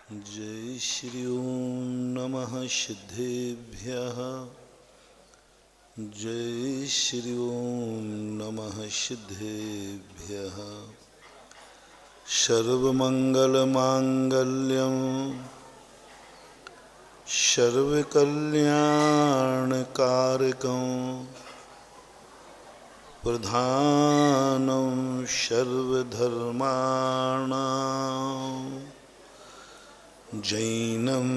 जय श्री ओम नमः सिद्धेभ्यः। जय श्री ओम नमः सिद्धेभ्यः। सर्वमंगलमांगल्यं सर्वकल्याणकारकं प्रधानं सर्वधर्माणां जैनं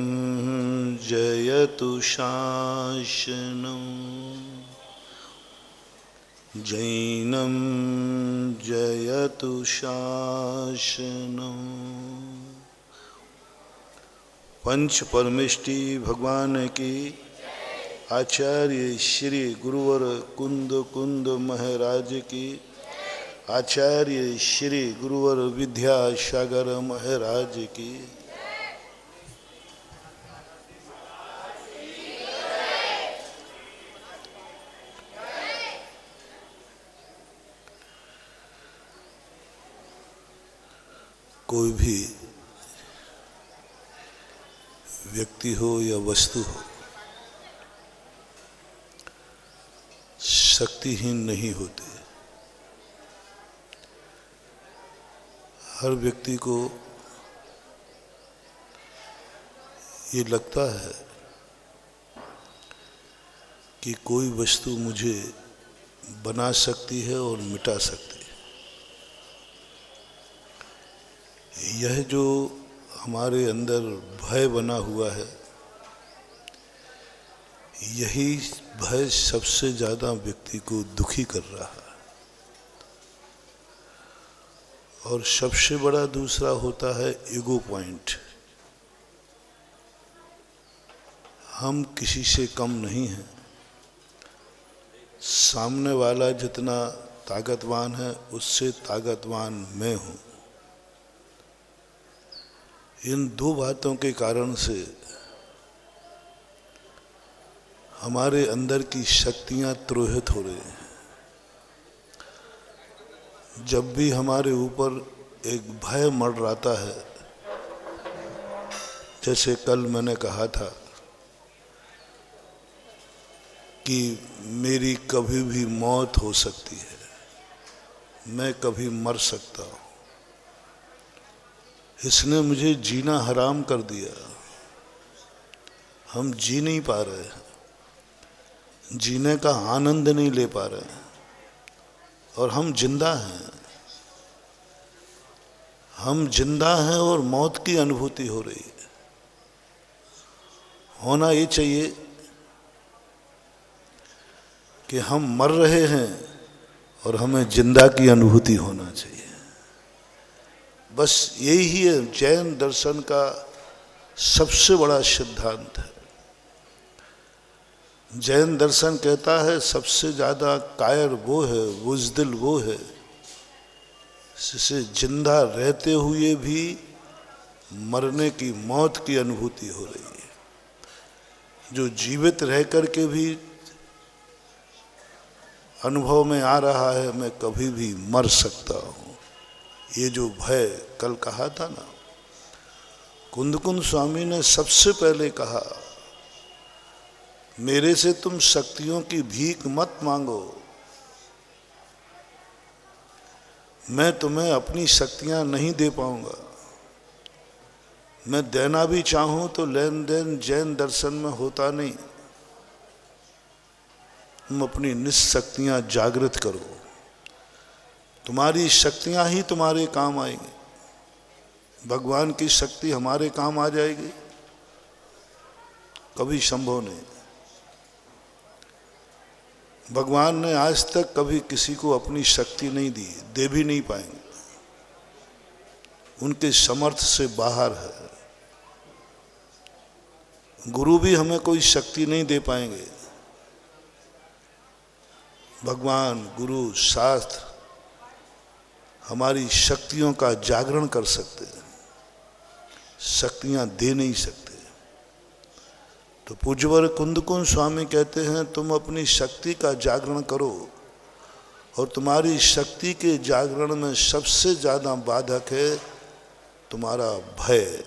जयतु शासनं। जैनं जयतु शासनं। पंच परमेष्टि भगवान की आचार्य श्री गुरुवर कुंद कुंद महाराज की आचार्य श्री गुरुवर विद्यासागर महाराज की कोई भी व्यक्ति हो या वस्तु हो शक्तिहीन नहीं होते। हर व्यक्ति को ये लगता है कि कोई वस्तु मुझे बना सकती है और मिटा सकती है। यह जो हमारे अंदर भय बना हुआ है, यही भय सबसे ज़्यादा व्यक्ति को दुखी कर रहा है। और सबसे बड़ा दूसरा होता है ईगो पॉइंट। हम किसी से कम नहीं हैं। सामने वाला जितना ताकतवान है उससे ताकतवान मैं हूँ। इन दो बातों के कारण से हमारे अंदर की शक्तियां तिरोहित हो रही हैं। जब भी हमारे ऊपर एक भय मंडराता है, जैसे कल मैंने कहा था कि मेरी कभी भी मौत हो सकती है, मैं कभी मर सकता हूँ, इसने मुझे जीना हराम कर दिया। हम जी नहीं पा रहे हैं, जीने का आनंद नहीं ले पा रहे हैं, और हम जिंदा हैं। हम जिंदा हैं और मौत की अनुभूति हो रही है। होना ये चाहिए कि हम मर रहे हैं और हमें जिंदा की अनुभूति होना चाहिए। बस यही है जैन दर्शन का सबसे बड़ा सिद्धांत है। जैन दर्शन कहता है सबसे ज़्यादा कायर वो है, बुज़दिल वो है जिसे जिंदा रहते हुए भी मरने की मौत की अनुभूति हो रही है। जो जीवित रह कर के भी अनुभव में आ रहा है मैं कभी भी मर सकता हूँ। ये जो भय कल कहा था ना, कुंद कुंद स्वामी ने सबसे पहले कहा, मेरे से तुम शक्तियों की भीख मत मांगो, मैं तुम्हें अपनी शक्तियां नहीं दे पाऊंगा। मैं देना भी चाहूं तो लेन देन जैन दर्शन में होता नहीं। तुम अपनी निशक्तियां जागृत करो, तुम्हारी शक्तियां ही तुम्हारे काम आएंगी। भगवान की शक्ति हमारे काम आ जाएगी? कभी संभव नहीं। भगवान ने आज तक कभी किसी को अपनी शक्ति नहीं दी, दे भी नहीं पाएंगे। उनके समर्थ से बाहर है। गुरु भी हमें कोई शक्ति नहीं दे पाएंगे। भगवान, गुरु, शास्त्र हमारी शक्तियों का जागरण कर सकते हैं, शक्तियां दे नहीं सकते। तो पूज्यवर कुंद कुंद स्वामी कहते हैं तुम अपनी शक्ति का जागरण करो, और तुम्हारी शक्ति के जागरण में सबसे ज़्यादा बाधक है तुम्हारा भय।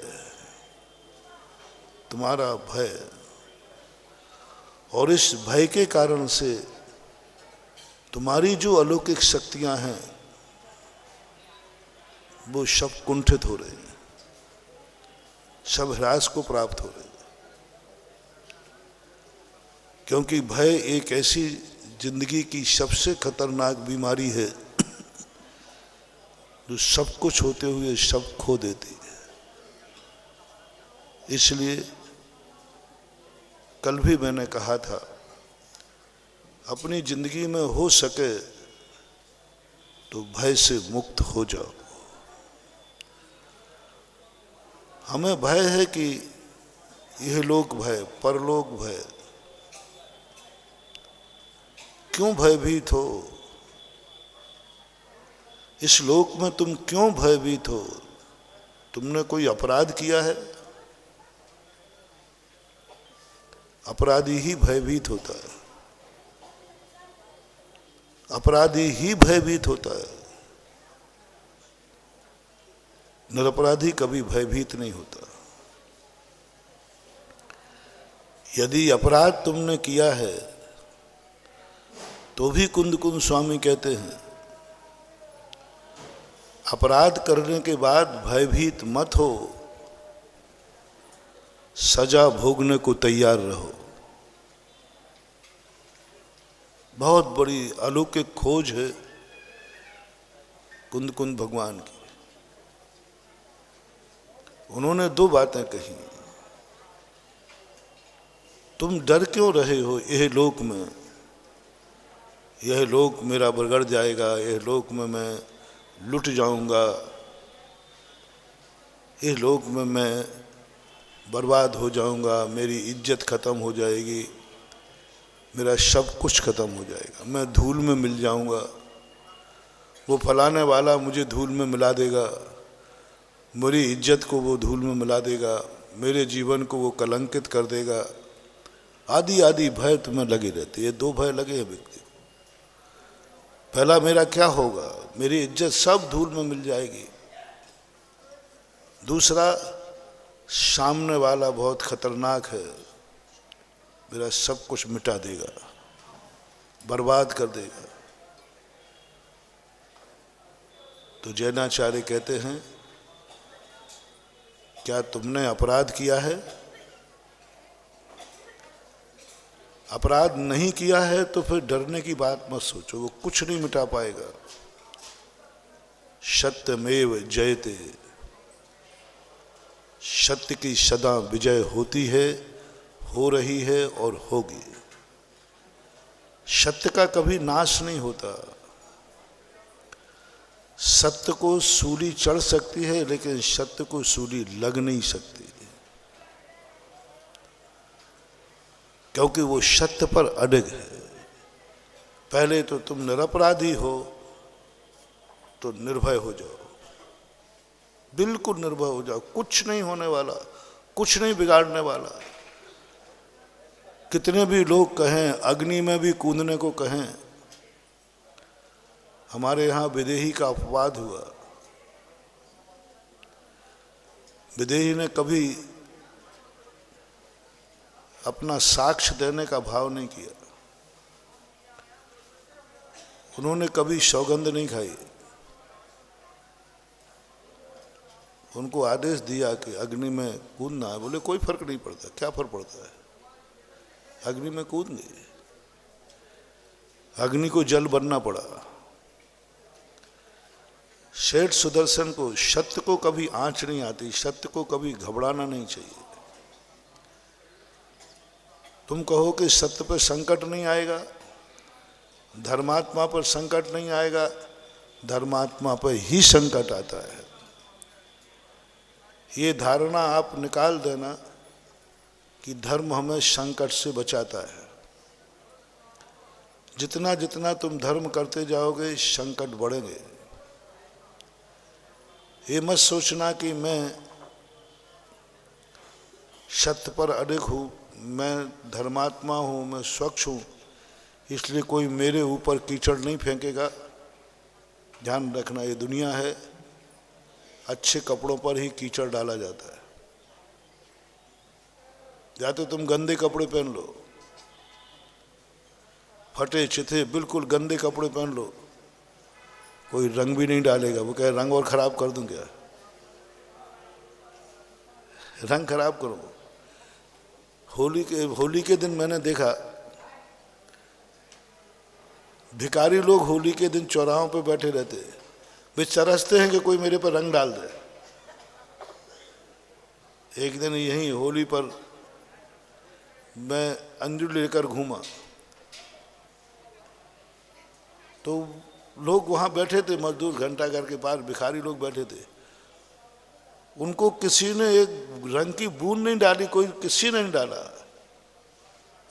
तुम्हारा भय, और इस भय के कारण से तुम्हारी जो अलौकिक शक्तियां हैं वो सब कुंठित हो रही हैं, सब ह्रास को प्राप्त हो रही है। क्योंकि भय एक ऐसी जिंदगी की सबसे खतरनाक बीमारी है जो सब कुछ होते हुए सब खो देती है। इसलिए कल भी मैंने कहा था, अपनी जिंदगी में हो सके तो भय से मुक्त हो जाओ। हमें भय है कि यह लोक भय, परलोक भय। क्यों भयभीत हो? इस लोक में तुम क्यों भयभीत हो? तुमने कोई अपराध किया है? अपराधी ही भयभीत होता है, अपराधी ही भयभीत होता है। निरपराधी कभी भयभीत नहीं होता। यदि अपराध तुमने किया है तो भी कुंद कुंद स्वामी कहते हैं, अपराध करने के बाद भयभीत मत हो, सजा भोगने को तैयार रहो। बहुत बड़ी अलौकिक खोज है कुंद कुंद भगवान की। उन्होंने दो बातें कही, तुम डर क्यों रहे हो यह लोक में, यह लोक मेरा बिगड़ जाएगा, यह लोक में मैं लुट जाऊंगा, इस लोक में मैं बर्बाद हो जाऊंगा, मेरी इज्जत खत्म हो जाएगी, मेरा सब कुछ खत्म हो जाएगा, मैं धूल में मिल जाऊंगा, वो फलाने वाला मुझे धूल में मिला देगा, मेरी इज्जत को वो धूल में मिला देगा, मेरे जीवन को वो कलंकित कर देगा, आदि आदि भय तुम्हें लगे रहते। ये दो भय लगे हैं व्यक्ति। पहला, मेरा क्या होगा, मेरी इज्जत सब धूल में मिल जाएगी। दूसरा, सामने वाला बहुत खतरनाक है, मेरा सब कुछ मिटा देगा, बर्बाद कर देगा। तो जैनाचार्य कहते हैं, क्या तुमने अपराध किया है? अपराध नहीं किया है तो फिर डरने की बात मत सोचो, वो कुछ नहीं मिटा पाएगा। सत्यमेव जयते, सत्य की सदा विजय होती है, हो रही है और होगी। सत्य का कभी नाश नहीं होता। सत्य को सूली चढ़ सकती है लेकिन सत्य को सूली लग नहीं सकती, क्योंकि वो सत्य पर अडिग है। पहले तो तुम निरपराधी हो तो निर्भय हो जाओ, बिल्कुल निर्भय हो जाओ, कुछ नहीं होने वाला, कुछ नहीं बिगाड़ने वाला। कितने भी लोग कहें, अग्नि में भी कूदने को कहें। हमारे यहाँ विदेही का अपवाद हुआ। विदेही ने कभी अपना साक्ष्य देने का भाव नहीं किया, उन्होंने कभी सौगंध नहीं खाई। उनको आदेश दिया कि अग्नि में कूदना है, बोले कोई फर्क नहीं पड़ता। क्या फर्क पड़ता है, अग्नि में कूद गए। अग्नि को जल बनना पड़ा। सेठ सुदर्शन को सत्य को कभी आंच नहीं आती, सत्य को कभी घबराना नहीं चाहिए। तुम कहो कि सत्य पर संकट नहीं आएगा, धर्मात्मा पर संकट नहीं आएगा, धर्मात्मा पर ही संकट आता है। ये धारणा आप निकाल देना कि धर्म हमें संकट से बचाता है। जितना जितना तुम धर्म करते जाओगे संकट बढ़ेंगे। ये मत सोचना कि मैं सत्य पर अडिग हूँ, मैं धर्मात्मा हूँ, मैं स्वच्छ हूँ, इसलिए कोई मेरे ऊपर कीचड़ नहीं फेंकेगा। ध्यान रखना, ये दुनिया है, अच्छे कपड़ों पर ही कीचड़ डाला जाता है। या तो तुम गंदे कपड़े पहन लो, फटे चिथे बिल्कुल गंदे कपड़े पहन लो, कोई रंग भी नहीं डालेगा। वो कहे रंग और खराब कर दूं क्या? रंग खराब करो। होली के दिन मैंने देखा भिखारी लोग होली के दिन चौराहों पे बैठे रहते, वे तरसते हैं कि कोई मेरे पर रंग डाल दे। एक दिन यहीं होली पर मैं अंजलि लेकर घूमा तो लोग वहां बैठे थे, मजदूर घंटाघर के पास भिखारी लोग बैठे थे। उनको किसी ने एक रंग की बूंद नहीं डाली, कोई किसी ने नहीं डाला।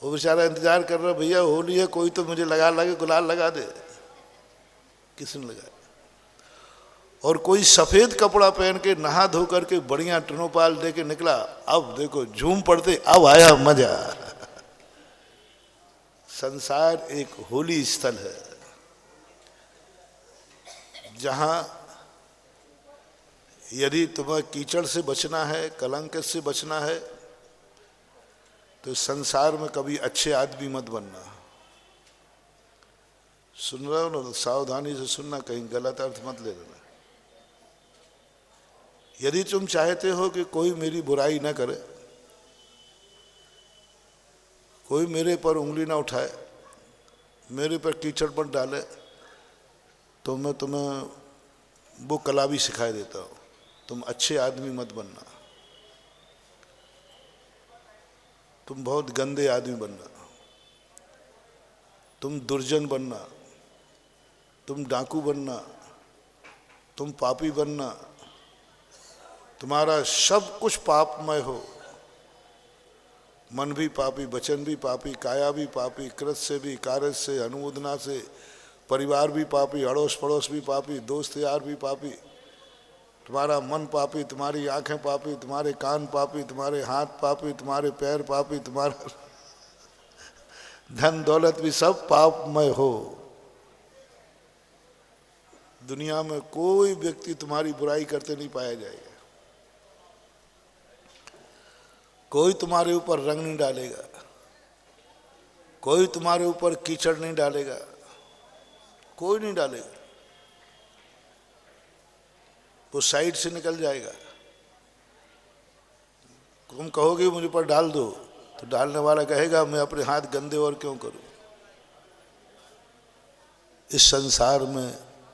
वो बेचारा इंतजार कर रहा, भैया होली है, कोई तो मुझे लगा गुलाल लगा दे। किसी ने लगाया। और कोई सफेद कपड़ा पहन के नहा धो करके बढ़िया टनोपाल दे के निकला। अब देखो झूम पड़ते, अब आया मजा। संसार एक होली स्थल है जहां यदि तुम्हें कीचड़ से बचना है, कलंक से बचना है, तो संसार में कभी अच्छे आदमी मत बनना। सुन रहे हो ना? सावधानी से सुनना, कहीं गलत अर्थ मत ले लेना। यदि तुम चाहते हो कि कोई मेरी बुराई ना करे, कोई मेरे पर उंगली ना उठाए, मेरे पर कीचड़ मत डाले, तो मैं तुम्हें वो कला भी सिखा देता हूँ। तुम अच्छे आदमी मत बनना, तुम बहुत गंदे आदमी बनना, तुम दुर्जन बनना, तुम डाकू बनना, तुम पापी बनना। तुम्हारा सब कुछ पापमय हो, मन भी पापी, वचन भी पापी, काया भी पापी, कृत से भी, कार्य से, अनुमोदना से, परिवार भी पापी, अड़ोस पड़ोस भी पापी, दोस्त यार भी पापी। तुम्हारा मन पापी, तुम्हारी आंखें पापी, तुम्हारे कान पापी, तुम्हारे हाथ पापी, तुम्हारे पैर पापी, तुम्हारा धन दौलत भी सब पापमय हो। दुनिया में कोई व्यक्ति तुम्हारी बुराई करते नहीं पाया जाएगा, कोई तुम्हारे ऊपर रंग नहीं डालेगा, कोई तुम्हारे ऊपर कीचड़ नहीं डालेगा, कोई नहीं डालेगा। वो साइड से निकल जाएगा। तुम कहोगे मुझे पर डाल दो, तो डालने वाला कहेगा मैं अपने हाथ गंदे और क्यों करूं। इस संसार में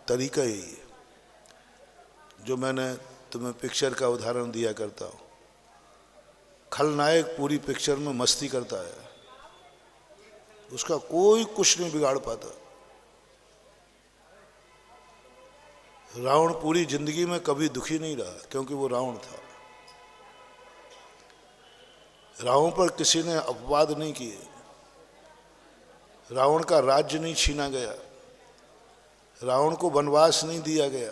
तरीका ही है, जो मैंने तुम्हें पिक्चर का उदाहरण दिया करता हूं। खलनायक पूरी पिक्चर में मस्ती करता है, उसका कोई कुछ नहीं बिगाड़ पाता। रावण पूरी जिंदगी में कभी दुखी नहीं रहा, क्योंकि वो रावण था। रावण पर किसी ने अपवाद नहीं किए, रावण का राज्य नहीं छीना गया, रावण को वनवास नहीं दिया गया।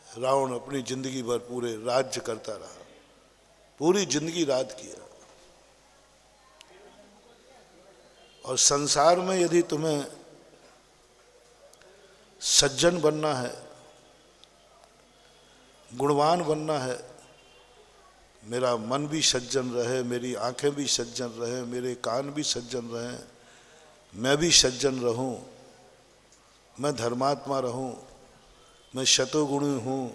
रावण अपनी जिंदगी भर पूरे राज्य करता रहा, पूरी जिंदगी राज किया। और संसार में यदि तुम्हें सज्जन बनना है, गुणवान बनना है, मेरा मन भी सज्जन रहे, मेरी आंखें भी सज्जन रहे, मेरे कान भी सज्जन रहे, मैं भी सज्जन रहूं, मैं धर्मात्मा रहूं, मैं शतोगुणी हूं,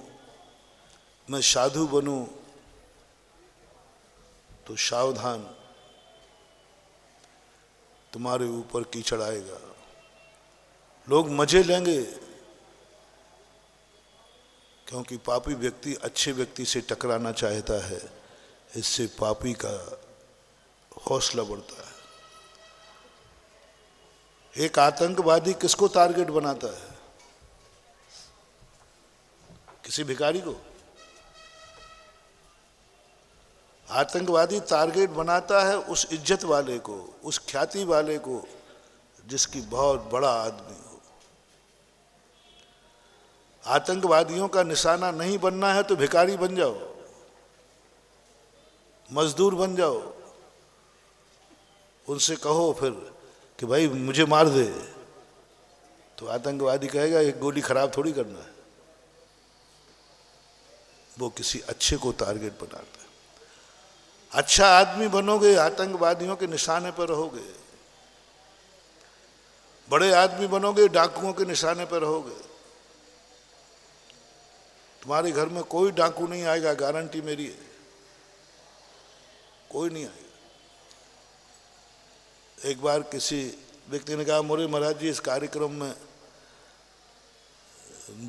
मैं साधु बनूं, तो सावधान, तुम्हारे ऊपर कीचड़ आएगा। लोग मजे लेंगे, क्योंकि पापी व्यक्ति अच्छे व्यक्ति से टकराना चाहता है, इससे पापी का हौसला बढ़ता है। एक आतंकवादी किसको टारगेट बनाता है? किसी भिखारी को? आतंकवादी टारगेट बनाता है उस इज्जत वाले को, उस ख्याति वाले को, जिसकी बहुत बड़ा आदमी हो। आतंकवादियों का निशाना नहीं बनना है तो भिखारी बन जाओ, मजदूर बन जाओ। उनसे कहो फिर कि भाई मुझे मार दे, तो आतंकवादी कहेगा एक गोली खराब थोड़ी करना है। वो किसी अच्छे को टारगेट बनाता है। अच्छा आदमी बनोगे, आतंकवादियों के निशाने पर रहोगे। बड़े आदमी बनोगे, डाकुओं के निशाने पर रहोगे। तुम्हारे घर में कोई डाकू नहीं आएगा, गारंटी मेरी है, कोई नहीं आएगा। एक बार किसी व्यक्ति ने कहा, मोरे महाराज जी इस कार्यक्रम में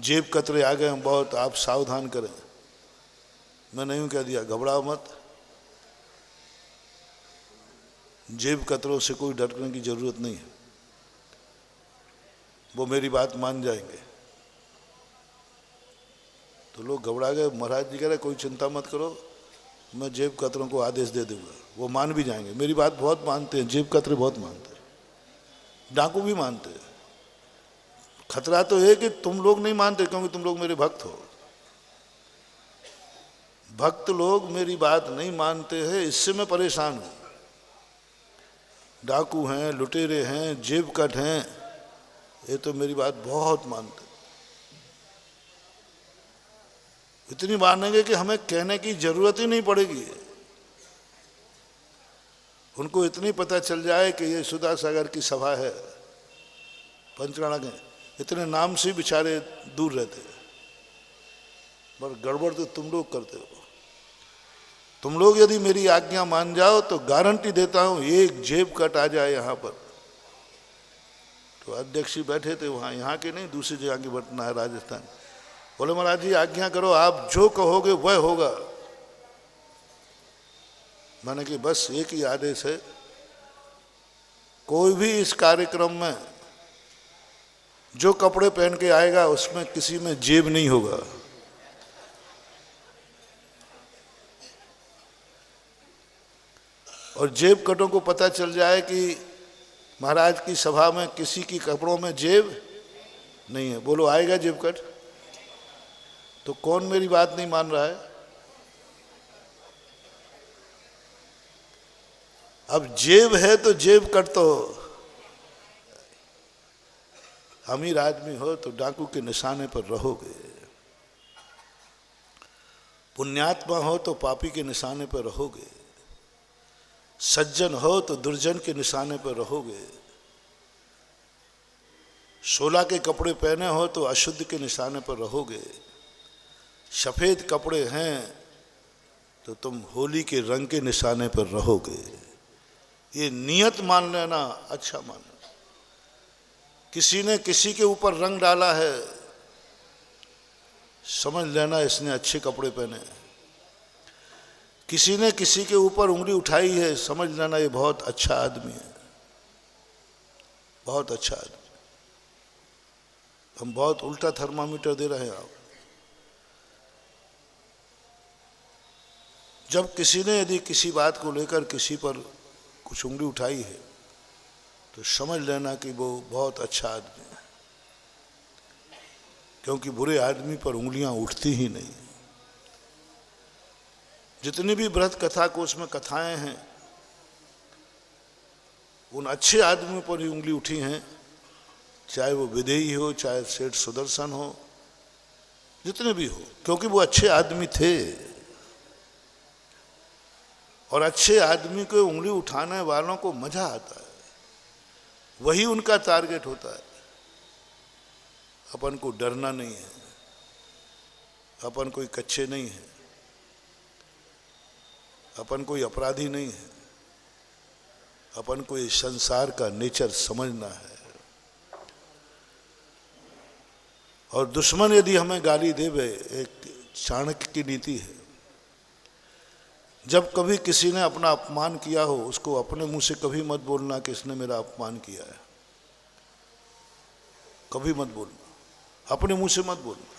जेब कतरे आ गए हैं बहुत, आप सावधान करें। मैंने यूं कह दिया, घबराओ मत, जेब कतरों से कोई डरने की जरूरत नहीं है, वो मेरी बात मान जाएंगे। तो लोग घबरा गए। महाराज जी कह रहे कोई चिंता मत करो, मैं जेब कतरों को आदेश दे दूंगा, वो मान भी जाएंगे। मेरी बात बहुत मानते हैं, जेब कतरे बहुत मानते हैं, डाकू भी मानते हैं। खतरा तो है कि तुम लोग नहीं मानते, क्योंकि तुम लोग मेरे भक्त हो। भक्त लोग मेरी बात नहीं मानते हैं, इससे मैं परेशान हूं। डाकू हैं, लुटेरे हैं, जेब कट हैं, ये तो मेरी बात बहुत मानते। इतनी मानेंगे कि हमें कहने की जरूरत ही नहीं पड़ेगी। उनको इतनी पता चल जाए कि ये सुधा सागर की सभा है, पंचराणा के, इतने नाम से बेचारे दूर रहते। पर गड़बड़ तो तुम लोग करते हो। तुम लोग यदि मेरी आज्ञा मान जाओ तो गारंटी देता हूं, एक जेब कट आ जाए यहां पर। तो अध्यक्ष जी बैठे थे वहां, यहाँ के नहीं, दूसरी जगह की घटना है, राजस्थान। बोले महाराज जी आज्ञा करो, आप जो कहोगे वह होगा। मैंने कि बस एक ही आदेश है, कोई भी इस कार्यक्रम में जो कपड़े पहन के आएगा उसमें किसी में जेब नहीं होगा। और जेब कटों को पता चल जाए कि महाराज की सभा में किसी की कपड़ों में जेब नहीं है, बोलो आएगा जेब कट? तो कौन मेरी बात नहीं मान रहा है? अब जेब है तो जेब कट तो, अमीर आदमी हो तो डाकू के निशाने पर रहोगे, पुण्यात्मा हो तो पापी के निशाने पर रहोगे, सज्जन हो तो दुर्जन के निशाने पर रहोगे, 16 के कपड़े पहने हो तो अशुद्ध के निशाने पर रहोगे, सफेद कपड़े हैं तो तुम होली के रंग के निशाने पर रहोगे। ये नियत मान लेना, अच्छा मान लेना। किसी ने किसी के ऊपर रंग डाला है, समझ लेना इसने अच्छे कपड़े पहने। किसी ने किसी के ऊपर उंगली उठाई है, समझ लेना ये बहुत अच्छा आदमी है, बहुत अच्छा आदमी। हम बहुत उल्टा थर्मामीटर दे रहे हैं आप। जब किसी ने यदि किसी बात को लेकर किसी पर कुछ उंगली उठाई है तो समझ लेना कि वो बहुत अच्छा आदमी है, क्योंकि बुरे आदमी पर उंगलियां उठती ही नहीं। जितनी भी व्रत कथा को उसमें कथाएं हैं, उन अच्छे आदमियों पर ही उंगली उठी हैं, चाहे वो विदेही हो, चाहे सेठ सुदर्शन हो, जितने भी हो, क्योंकि वो अच्छे आदमी थे। और अच्छे आदमी को उंगली उठाने वालों को मजा आता है, वही उनका टारगेट होता है। अपन को डरना नहीं है, अपन कोई कच्चे नहीं है, अपन कोई अपराधी नहीं है, अपन को इस संसार का नेचर समझना है। और दुश्मन यदि हमें गाली देवे, एक चाणक्य की नीति है, जब कभी किसी ने अपना अपमान किया हो उसको अपने मुंह से कभी मत बोलना कि इसने मेरा अपमान किया है, कभी मत बोलना, अपने मुंह से मत बोलना।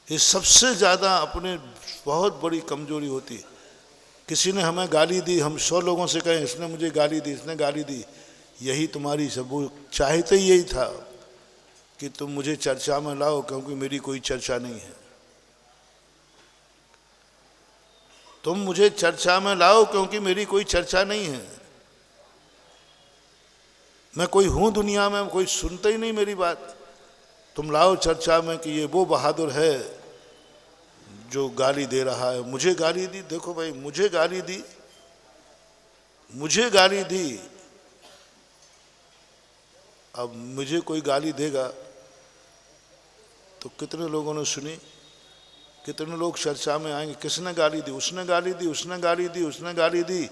ये सबसे ज़्यादा अपने बहुत बड़ी कमजोरी होती है। किसी ने हमें गाली दी, हम 100 लोगों से कहें इसने मुझे गाली दी, इसने गाली दी, यही तुम्हारी सब, वो चाहते ही यही था कि तुम मुझे चर्चा में लाओ, क्योंकि मेरी कोई चर्चा नहीं है। तुम मुझे चर्चा में लाओ क्योंकि मेरी कोई चर्चा नहीं है। मैं कोई हूं दुनिया में, कोई सुनता ही नहीं मेरी बात। तुम लाओ चर्चा में कि ये वो बहादुर है जो गाली दे रहा है, मुझे गाली दी, देखो भाई मुझे गाली दी, मुझे गाली दी, अब मुझे कोई गाली देगा तो कितने लोगों ने सुनी, कितने लोग चर्चा में आएंगे, किसने गाली दी, उसने गाली दी, उसने गाली दी, उसने गाली दी।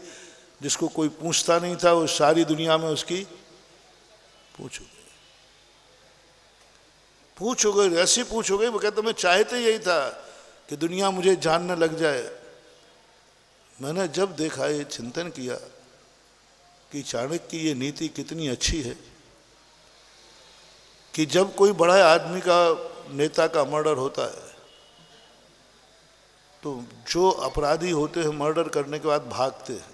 जिसको कोई पूछता नहीं था वो सारी दुनिया में उसकी पूछोगे, ऐसी पूछोगे, वो कहते मैं चाहते यही था कि दुनिया मुझे जानने लग जाए। मैंने जब देखा, ये चिंतन किया कि चाणक्य की ये नीति कितनी अच्छी है कि जब कोई बड़ा आदमी का, नेता का मर्डर होता है तो जो अपराधी होते हैं मर्डर करने के बाद भागते हैं,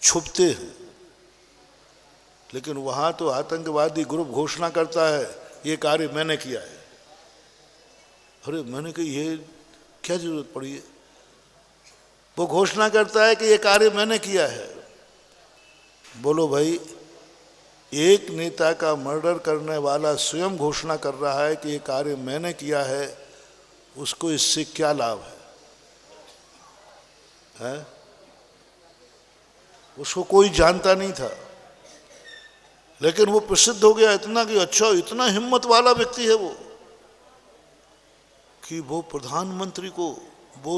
छुपते हैं, लेकिन वहां तो आतंकवादी ग्रुप घोषणा करता है ये कार्य मैंने किया है। अरे मैंने कहा ये क्या जरूरत पड़ी है, वो घोषणा करता है कि ये कार्य मैंने किया है। बोलो भाई, एक नेता का मर्डर करने वाला स्वयं घोषणा कर रहा है कि ये कार्य मैंने किया है, उसको इससे क्या लाभ है? उसको कोई जानता नहीं था, लेकिन वो प्रसिद्ध हो गया इतना कि अच्छा इतना हिम्मत वाला व्यक्ति है वो कि वो प्रधानमंत्री को, वो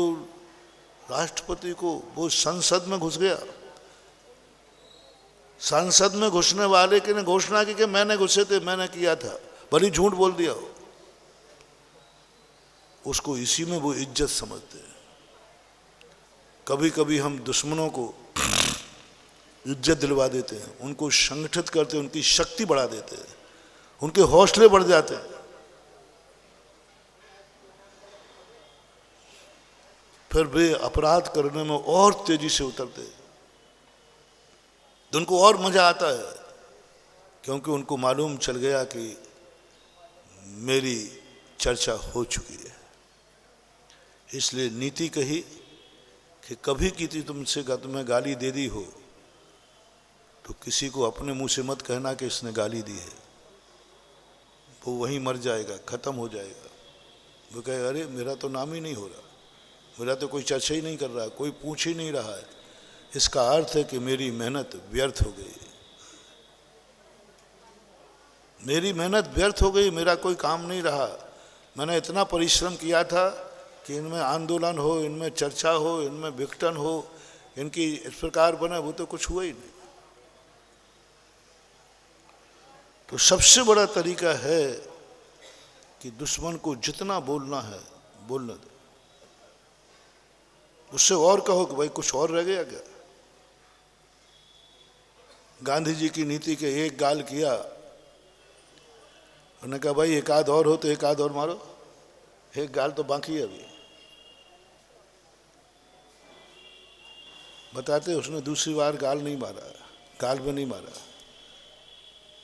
राष्ट्रपति को, वो संसद में घुस गया। संसद में घुसने वाले की ने घोषणा की कि मैंने घुसे थे, मैंने किया था, भले झूठ बोल दिया हो। उसको इसी में वो इज्जत समझते हैं। कभी कभी हम दुश्मनों को इज्जत दिलवा देते हैं, उनको संगठित करते हैं, उनकी शक्ति बढ़ा देते हैं, उनके हौसले बढ़ जाते हैं, फिर वे अपराध करने में और तेजी से उतरते हैं। तो उनको और मजा आता है क्योंकि उनको मालूम चल गया कि मेरी चर्चा हो चुकी है। इसलिए नीति कही कि कभी किसी तुमसे तुम्हें गाली दे दी हो तो किसी को अपने मुंह से मत कहना कि इसने गाली दी है, वो वहीं मर जाएगा, खत्म हो जाएगा। वो कहे अरे मेरा तो नाम ही नहीं हो रहा, मेरा तो कोई चर्चा ही नहीं कर रहा, कोई पूछ ही नहीं रहा है, इसका अर्थ है कि मेरी मेहनत व्यर्थ हो गई, मेरी मेहनत व्यर्थ हो गई, मेरा कोई काम नहीं रहा। मैंने इतना परिश्रम किया था कि इनमें आंदोलन हो, इनमें चर्चा हो, इनमें विघटन हो, इनकी इस प्रकार बने, वो तो कुछ हुआ ही नहीं। तो सबसे बड़ा तरीका है कि दुश्मन को जितना बोलना है बोलने दो, उससे और कहो कि भाई कुछ और रह गया क्या। गांधी जी की नीति के एक गाल किया, उन्होंने कहा भाई एक आध और हो तो एक आध और मारो, एक गाल तो बाकी है अभी। बताते उसने दूसरी बार गाल नहीं मारा, गाल में नहीं मारा।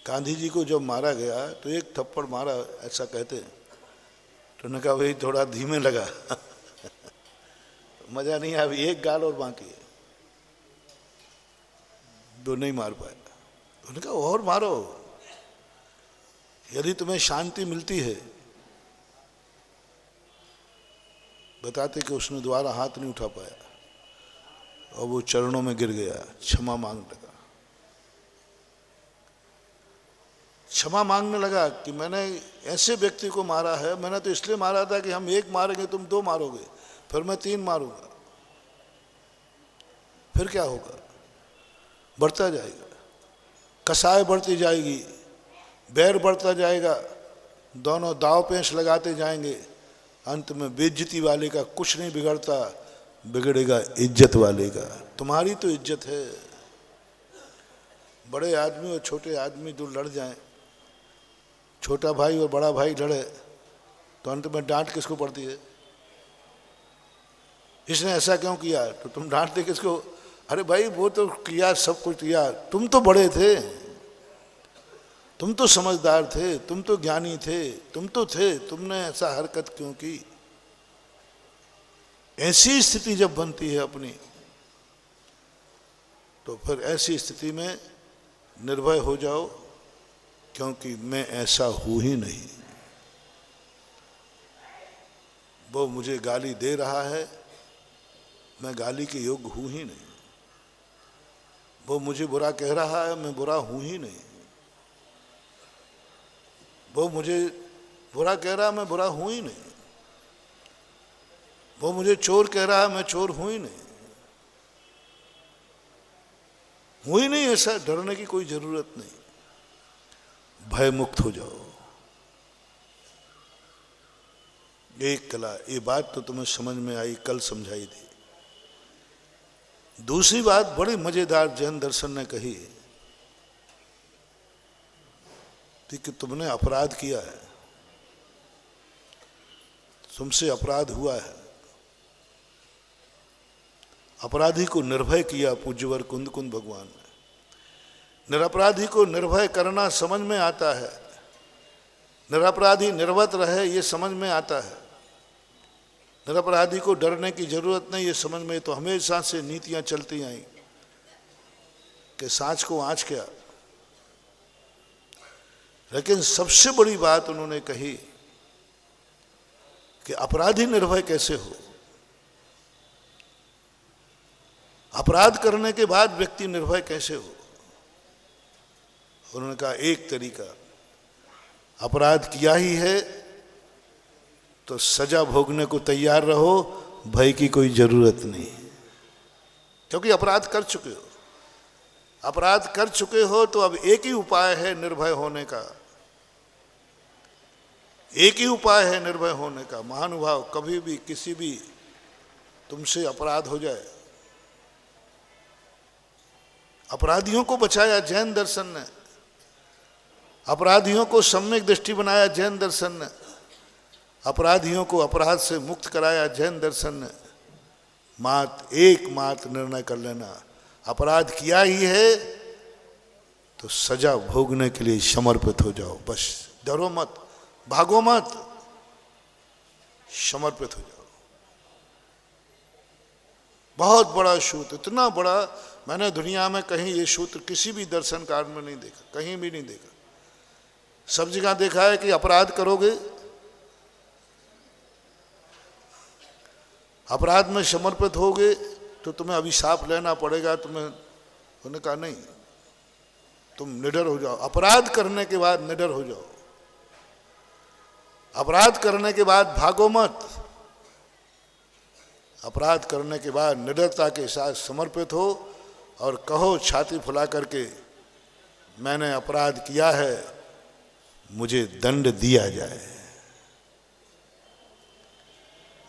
गांधी जी को जब मारा गया तो एक थप्पड़ मारा ऐसा कहते, तो उन्होंने कहा भाई थोड़ा धीमे लगा मजा नहीं आया, अभी एक गाल और बाकी है, दो नहीं मार पाया। उन्होंने कहा और मारो, यदि तुम्हें शांति मिलती है। बताते कि उसने दोबारा हाथ नहीं उठा पाया और वो चरणों में गिर गया, क्षमा मांगने लगा, क्षमा मांगने लगा कि मैंने ऐसे व्यक्ति को मारा है, मैंने तो इसलिए मारा था कि हम एक मारेंगे तुम दो मारोगे, फिर मैं तीन मारूंगा, फिर क्या होगा, बढ़ता जाएगा, कसाई बढ़ती जाएगी, बैर बढ़ता जाएगा, दोनों दाव पेंच लगाते जाएंगे, अंत में बेइज्जती वाले का कुछ नहीं बिगड़ता, बिगड़ेगा इज्जत वाले का। तुम्हारी तो इज्जत है। बड़े आदमी और छोटे आदमी जो लड़ जाएं, छोटा भाई और बड़ा भाई लड़े तो अंत में डांट किसको पड़ती है, इसने ऐसा क्यों किया, तो तुम डांटते किसको, अरे भाई वो तो किया, सब कुछ किया, तुम तो बड़े थे, तुम तो समझदार थे, तुम तो ज्ञानी थे, तुम तो थे, तुमने ऐसा हरकत क्यों की। ऐसी स्थिति जब बनती है अपनी, तो फिर ऐसी स्थिति में निर्भय हो जाओ, क्योंकि मैं ऐसा हूं ही नहीं। वो मुझे गाली दे रहा है, मैं गाली के योग्य हूं ही नहीं। वो मुझे बुरा कह रहा है, मैं बुरा हूं ही नहीं। वो मुझे बुरा कह रहा है, मैं बुरा हूं ही नहीं। वो मुझे चोर कह रहा है, मैं चोर हूं ही नहीं। हूं ही नहीं। ऐसा डरने की कोई जरूरत नहीं। भय मुक्त हो जाओ। एक कला, ये बात तो तुम्हें समझ में आई, कल समझाई थी। दूसरी बात बड़ी मजेदार जैन दर्शन ने कही थी कि तुमने अपराध किया है, तुमसे अपराध हुआ है। अपराधी को निर्भय किया पूज्यवर कुंद कुंद भगवान ने। निरपराधी को निर्भय करना समझ में आता है, निरपराधी निर्वत रहे ये समझ में आता है। निरपराधी को डरने की जरूरत नहीं, ये समझ में तो हमेशा से नीतियां चलती आई कि सांच को आंच क्या। लेकिन सबसे बड़ी बात उन्होंने कही कि अपराधी निर्भय कैसे हो। अपराध करने के बाद व्यक्ति निर्भय कैसे हो। उन्होंने कहा एक तरीका, अपराध किया ही है तो सजा भोगने को तैयार रहो, भय की कोई जरूरत नहीं। क्योंकि अपराध कर चुके हो। अपराध कर चुके हो तो अब एक ही उपाय है निर्भय होने का। एक ही उपाय है निर्भय होने का। महानुभाव, कभी भी किसी भी तुमसे अपराध हो जाए, अपराधियों को बचाया जैन दर्शन ने, अपराधियों को सम्यक दृष्टि बनाया जैन दर्शन ने, अपराधियों को अपराध से मुक्त कराया जैन दर्शन ने। एकमात्र निर्णय कर लेना, अपराध किया ही है तो सजा भोगने के लिए समर्पित हो जाओ। बस डरो मत, भागो मत, समर्पित हो जाओ। बहुत बड़ा सूत्र, इतना बड़ा मैंने दुनिया में कहीं ये सूत्र किसी भी दर्शनकार में नहीं देखा, कहीं भी नहीं देखा। सब जगह देखा है कि अपराध करोगे, अपराध में समर्पित होगे तो तुम्हें अभिशाप लेना पड़ेगा। तुम्हें उन्होंने कहा नहीं, तुम निडर हो जाओ। अपराध करने के बाद निडर हो जाओ। अपराध करने के बाद भागो मत। अपराध करने के बाद निडरता के साथ समर्पित हो और कहो छाती फुला करके, मैंने अपराध किया है, मुझे दंड दिया जाए।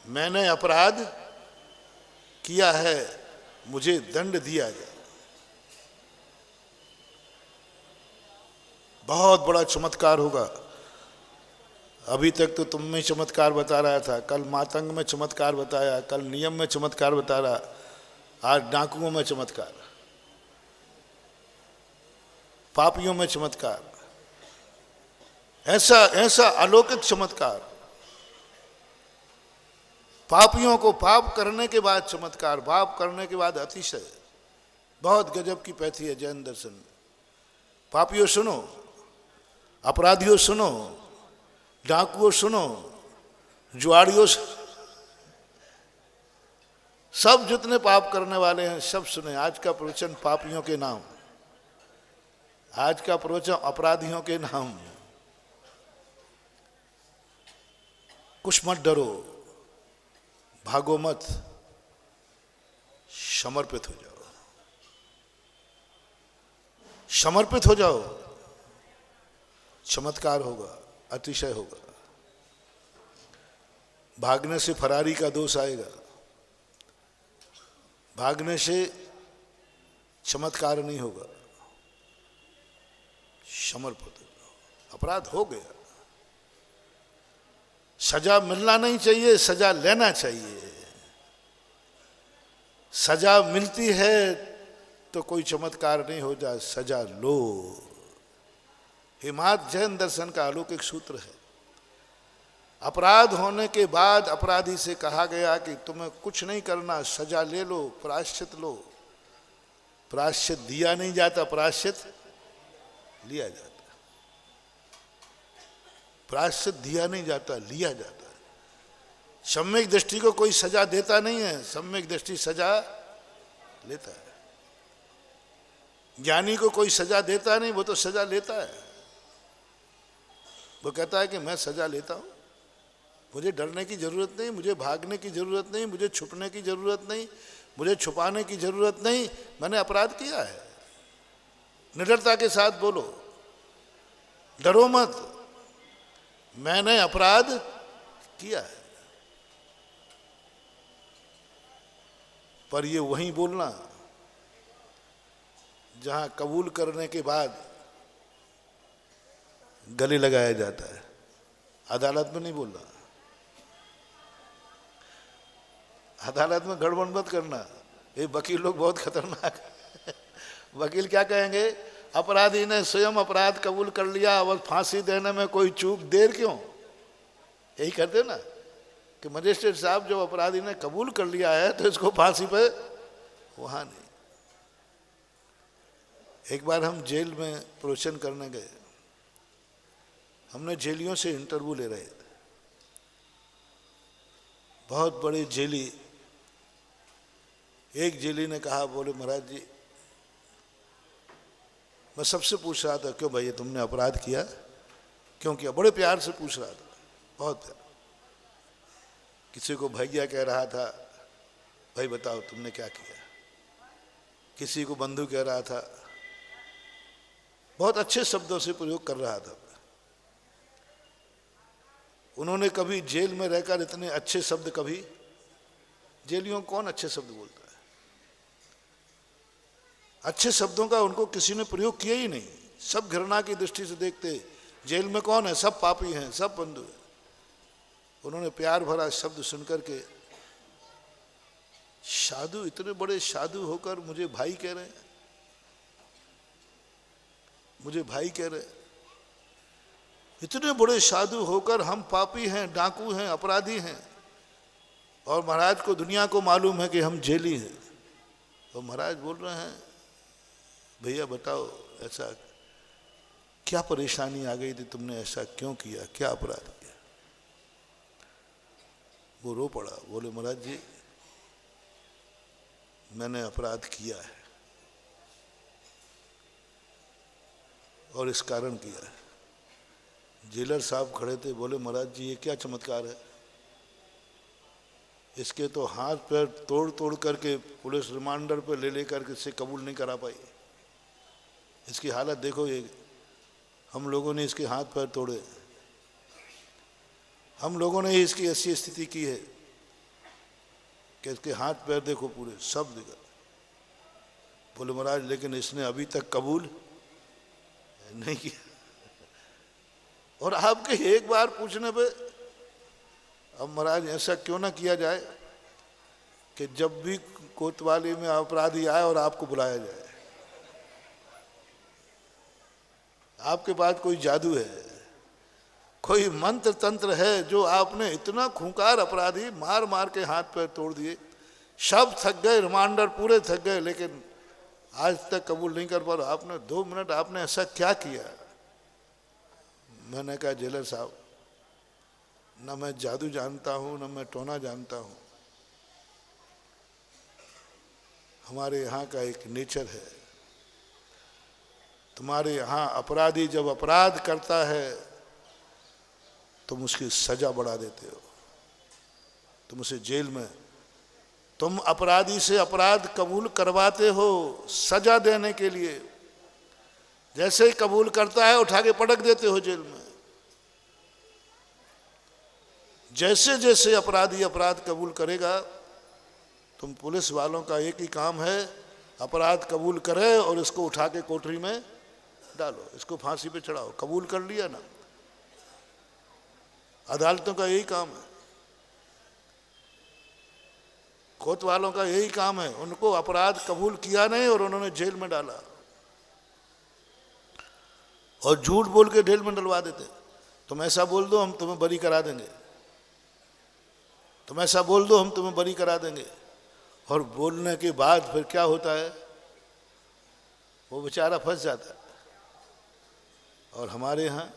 मैंने अपराध किया है, मुझे दंड दिया जाए। बहुत बड़ा चमत्कार होगा। अभी तक तो तुम में चमत्कार बता रहा था, कल मातंग में चमत्कार बताया, कल नियम में चमत्कार बता रहा, आज डाकुओं में चमत्कार, पापियों में चमत्कार। ऐसा ऐसा अलौकिक चमत्कार। पापियों को पाप करने के बाद चमत्कार, पाप करने के बाद अतिशय। बहुत गजब की पैथी है जैन दर्शन में। पापियों सुनो, अपराधियों सुनो, डाकुओं सुनो, जुआड़ियों, सब जितने पाप करने वाले हैं सब सुने। आज का प्रवचन पापियों के नाम, आज का प्रवचन अपराधियों के नाम। कुछ मत डरो, भागो मत, समर्पित हो जाओ। समर्पित हो जाओ, चमत्कार होगा, अतिशय होगा। भागने से फरारी का दोष आएगा, भागने से चमत्कार नहीं होगा। समर्पित हो जाओ। अपराध हो गया, सजा मिलना नहीं चाहिए, सजा लेना चाहिए। सजा मिलती है तो कोई चमत्कार नहीं हो जाए, सजा लो। हिमात जैन दर्शन का अलौकिक सूत्र है। अपराध होने के बाद अपराधी से कहा गया कि तुम्हें कुछ नहीं करना, सजा ले लो, प्रायश्चित लो। प्रायश्चित दिया नहीं जाता, प्रायश्चित लिया जाता। प्रायश्चित दिया नहीं जाता, लिया जाता है। सम्यक दृष्टि को कोई सजा देता नहीं है, सम्यक दृष्टि सजा लेता है। ज्ञानी को कोई सजा देता नहीं, वो तो सजा लेता है। वो कहता है कि मैं सजा लेता हूं, मुझे डरने की जरूरत नहीं, मुझे भागने की जरूरत नहीं, मुझे छुपने की जरूरत नहीं, मुझे छुपाने की जरूरत नहीं। मैंने अपराध किया है, निडरता के साथ बोलो, डरो मत, मैंने अपराध किया है। पर ये वहीं बोलना जहां कबूल करने के बाद गले लगाया जाता है, अदालत में नहीं बोलना। अदालत में गड़बड़ मत करना, ये वकील लोग बहुत खतरनाक है। वकील क्या कहेंगे, अपराधी ने स्वयं अपराध कबूल कर लिया, अब फांसी देने में कोई चूक, देर क्यों? यही कहते ना कि मजिस्ट्रेट साहब जो अपराधी ने कबूल कर लिया है तो इसको फांसी पे, वहां नहीं। एक बार हम जेल में प्रवचन करने गए, हमने जेलियों से इंटरव्यू ले रहे थे। बहुत बड़े जेली, एक जेली ने कहा, बोले महाराज जी मैं सबसे पूछ रहा था, क्यों भाई तुमने अपराध किया, क्यों किया? बड़े प्यार से पूछ रहा था, बहुत प्यार। किसी को भैया कह रहा था, भाई बताओ तुमने क्या किया। किसी को बंधु कह रहा था, बहुत अच्छे शब्दों से प्रयोग कर रहा था। उन्होंने कभी जेल में रहकर इतने अच्छे शब्द, कभी जेलियों कौन अच्छे शब्द बोलता है? अच्छे शब्दों का उनको किसी ने प्रयोग किया ही नहीं। सब घृणा की दृष्टि से देखते, जेल में कौन है, सब पापी हैं, सब बंधु हैं। उन्होंने प्यार भरा शब्द सुनकर के, साधु, इतने बड़े साधु होकर मुझे भाई कह रहे हैं, मुझे भाई कह रहे हैं। इतने बड़े साधु होकर हम पापी हैं, डाकू हैं, अपराधी हैं, और महाराज को, दुनिया को मालूम है कि हम जेली हैं। तो महाराज बोल रहे हैं, भैया बताओ ऐसा क्या परेशानी आ गई थी, तुमने ऐसा क्यों किया, क्या अपराध किया? वो रो पड़ा, बोले महाराज जी मैंने अपराध किया है और इस कारण किया है। जेलर साहब खड़े थे, बोले महाराज जी ये क्या चमत्कार है, इसके तो हाथ पैर तोड़ तोड़ करके पुलिस रिमांडर पर ले लेकर के इससे कबूल नहीं करा पाई। इसकी हालत देखो, ये हम लोगों ने इसके हाथ पैर तोड़े, हम लोगों ने इसकी ऐसी स्थिति की है कि इसके हाथ पैर देखो पूरे सब दिखा। बोले महाराज लेकिन इसने अभी तक कबूल नहीं किया। और आपके एक बार पूछने पे, अब महाराज ऐसा क्यों ना किया जाए कि जब भी कोतवाली में अपराधी आए और आपको बुलाया जाए, आपके पास कोई जादू है, कोई मंत्र तंत्र है जो आपने इतना खूंखार अपराधी मार मार के हाथ पैर तोड़ दिए, सब थक गए, रिमांडर पूरे थक गए, लेकिन आज तक कबूल नहीं कर पा रहा। आपने 2 मिनट आपने ऐसा क्या किया? मैंने कहा जेलर साहब न मैं जादू जानता हूं, न मैं टोना जानता हूं, हमारे यहाँ का एक नेचर है। तुम्हारे यहाँ अपराधी जब अपराध करता है तुम उसकी सजा बढ़ा देते हो, तुम उसे जेल में, तुम अपराधी से अपराध कबूल करवाते हो सजा देने के लिए। जैसे ही कबूल करता है उठा के पटक देते हो जेल में। जैसे जैसे अपराधी अपराध कबूल करेगा, तुम पुलिस वालों का एक ही काम है, अपराध कबूल करे और इसको उठा के कोठरी में डालो, इसको फांसी पे चढ़ाओ। कबूल कर लिया ना, अदालतों का यही काम है, कोर्ट वालों का यही काम है। उनको अपराध कबूल किया नहीं और उन्होंने जेल में डाला, और झूठ बोल के जेल में डलवा देते। तुम ऐसा बोल दो हम तुम्हें बरी करा देंगे, तुम ऐसा बोल दो हम तुम्हें बरी करा देंगे। और बोलने के बाद फिर क्या होता है, वो बेचारा फंस जाता है। और हमारे यहाँ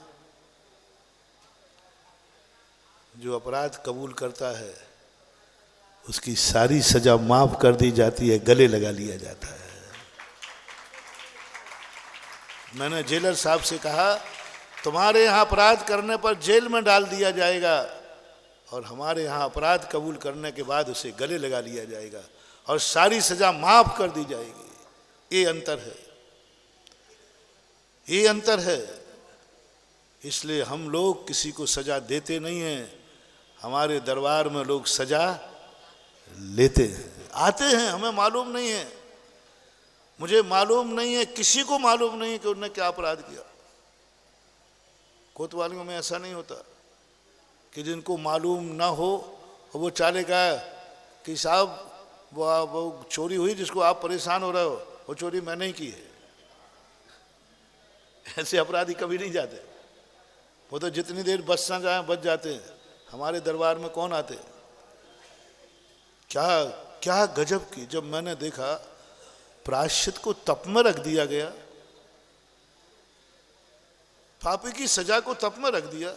जो अपराध कबूल करता है उसकी सारी सजा माफ कर दी जाती है, गले लगा लिया जाता है। मैंने जेलर साहब से कहा, तुम्हारे यहाँ अपराध करने पर जेल में डाल दिया जाएगा और हमारे यहाँ अपराध कबूल करने के बाद उसे गले लगा लिया जाएगा और सारी सजा माफ कर दी जाएगी। ये अंतर है, ये अंतर है। इसलिए हम लोग किसी को सजा देते नहीं हैं, हमारे दरबार में लोग सजा लेते हैं, आते हैं। हमें मालूम नहीं है, मुझे मालूम नहीं है, किसी को मालूम नहीं है कि उन्होंने क्या अपराध किया। कोतवालियों में ऐसा नहीं होता कि जिनको मालूम ना हो और वो चाले का कि साहब वो चोरी हुई जिसको आप परेशान हो रहे हो, वो चोरी मैंने ही की है। ऐसे अपराधी कभी नहीं जाते, वो तो जितनी देर बच ना जाए बच जाते हैं। हमारे दरबार में कौन आते? क्या क्या गजब की, जब मैंने देखा प्रायश्चित को तप में रख दिया गया, पापी की सजा को तप में रख दिया,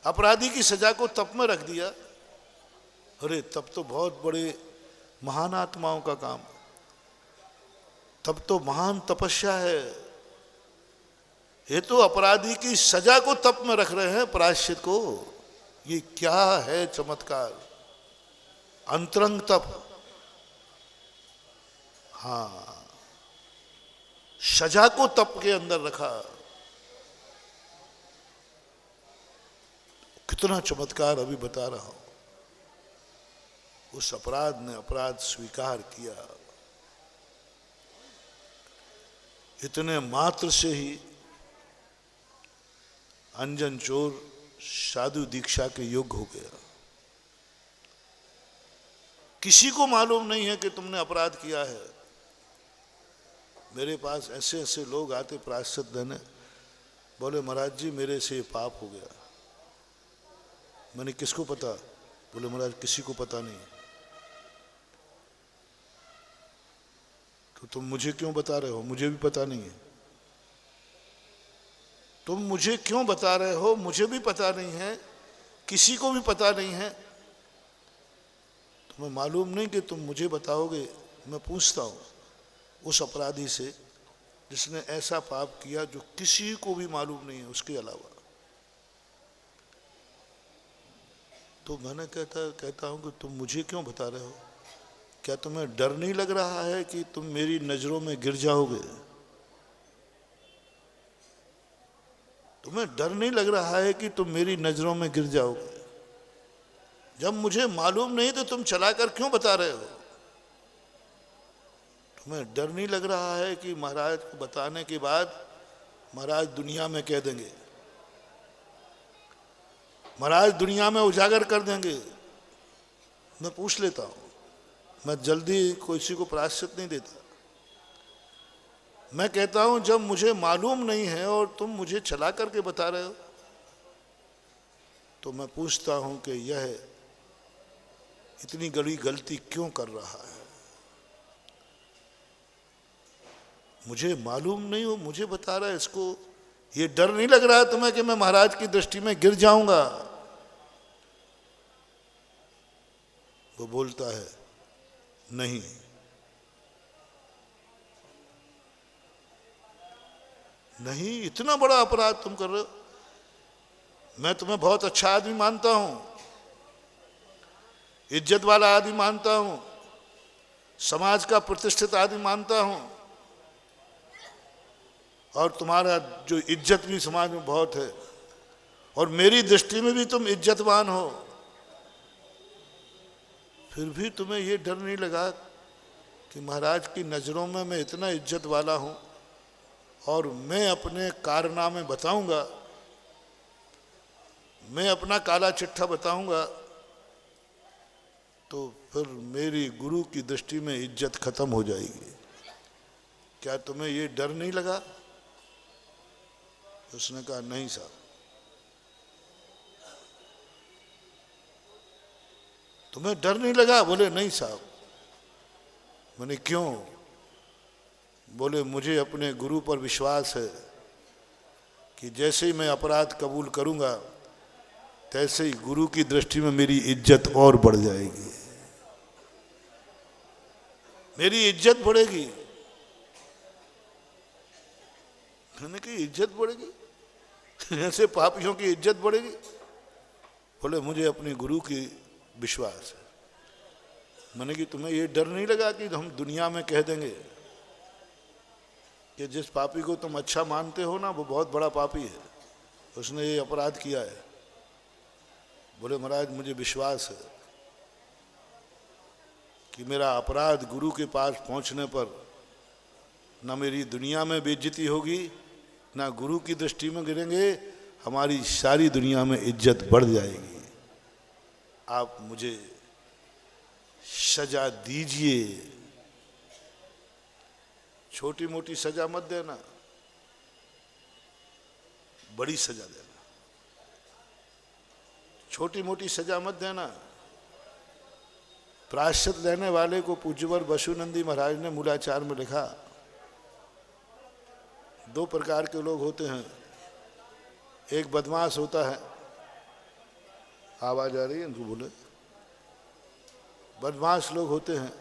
अपराधी की सजा को तप में रख दिया। अरे तब तो बहुत बड़े महान आत्माओं का काम, तब तो महान तपस्या है। ये तो अपराधी की सजा को तप में रख रहे हैं, प्रायश्चित को। ये क्या है चमत्कार, अंतरंग तप। हाँ, सजा को तप के अंदर रखा। कितना चमत्कार अभी बता रहा हूं। उस अपराध ने अपराध स्वीकार किया, इतने मात्र से ही अंजन चोर साधु दीक्षा के योग्य हो गया। किसी को मालूम नहीं है कि तुमने अपराध किया है। मेरे पास ऐसे ऐसे लोग आते प्रायश्चित देने, बोले महाराज जी मेरे से ये पाप हो गया। मैंने किसको पता? बोले महाराज किसी को पता नहीं। तो तुम मुझे क्यों बता रहे हो? मुझे भी पता नहीं है। तुम मुझे क्यों बता रहे हो? मुझे भी पता नहीं है, किसी को भी पता नहीं है। तुम्हें मालूम नहीं कि तुम मुझे बताओगे? मैं पूछता हूं उस अपराधी से जिसने ऐसा पाप किया जो किसी को भी मालूम नहीं है उसके अलावा। तो मैंने कहता हूं कि तुम मुझे क्यों बता रहे हो? क्या तुम्हें डर नहीं लग रहा है कि तुम मेरी नजरों में गिर जाओगे? तुम्हें डर नहीं लग रहा है कि तुम मेरी नजरों में गिर जाओगे? जब मुझे मालूम नहीं तो तुम चलाकर क्यों बता रहे हो? तुम्हें डर नहीं लग रहा है कि महाराज को बताने के बाद महाराज दुनिया में कह देंगे, महाराज दुनिया में उजागर कर देंगे? मैं पूछ लेता हूं, मैं जल्दी किसी को प्रायश्चित नहीं देता। मैं कहता हूं जब मुझे मालूम नहीं है और तुम मुझे चला करके बता रहे हो, तो मैं पूछता हूं कि यह इतनी बड़ी गलती क्यों कर रहा है? मुझे मालूम नहीं हो, मुझे बता रहा है, इसको ये डर नहीं लग रहा है तुम्हें कि मैं महाराज की दृष्टि में गिर जाऊंगा? वो बोलता है नहीं। नहीं, इतना बड़ा अपराध तुम कर रहे हो? मैं तुम्हें बहुत अच्छा आदमी मानता हूं, इज्जत वाला आदमी मानता हूं, समाज का प्रतिष्ठित आदमी मानता हूं, और तुम्हारा जो इज्जत भी समाज में बहुत है और मेरी दृष्टि में भी तुम इज्जतवान हो। फिर भी तुम्हें ये डर नहीं लगा कि महाराज की नज़रों में मैं इतना इज्जत वाला हूं और मैं अपने कारनामे बताऊंगा, मैं अपना काला चिट्ठा बताऊंगा, तो फिर मेरी गुरु की दृष्टि में इज्जत खत्म हो जाएगी। क्या तुम्हें ये डर नहीं लगा? उसने कहा नहीं साहब। तुम्हें डर नहीं लगा? बोले नहीं साहब। मैंने क्यों? बोले मुझे अपने गुरु पर विश्वास है कि जैसे ही मैं अपराध कबूल करूंगा तैसे ही गुरु की दृष्टि में मेरी इज्जत और बढ़ जाएगी, मेरी इज्जत बढ़ेगी। मैंने कहा इज्जत बढ़ेगी? ऐसे पापियों की इज्जत बढ़ेगी? बोले मुझे अपने गुरु की विश्वास है। मैंने कि तुम्हें ये डर नहीं लगा कि हम दुनिया में कह देंगे कि जिस पापी को तुम अच्छा मानते हो ना वो बहुत बड़ा पापी है, उसने ये अपराध किया है? बोले महाराज मुझे विश्वास है कि मेरा अपराध गुरु के पास पहुंचने पर न मेरी दुनिया में बेइज्जती होगी, ना गुरु की दृष्टि में गिरेंगे, हमारी सारी दुनिया में इज्जत बढ़ जाएगी। आप मुझे सजा दीजिए, छोटी मोटी सजा मत देना, बड़ी सजा देना। छोटी मोटी सजा मत देना। प्रायश्चित लेने वाले को पूज्यवर बसुनंदी महाराज ने मूलाचार में लिखा, दो प्रकार के लोग होते हैं। एक बदमाश होता है, आवाज आ रही है इनको? बोले बदमाश लोग होते हैं,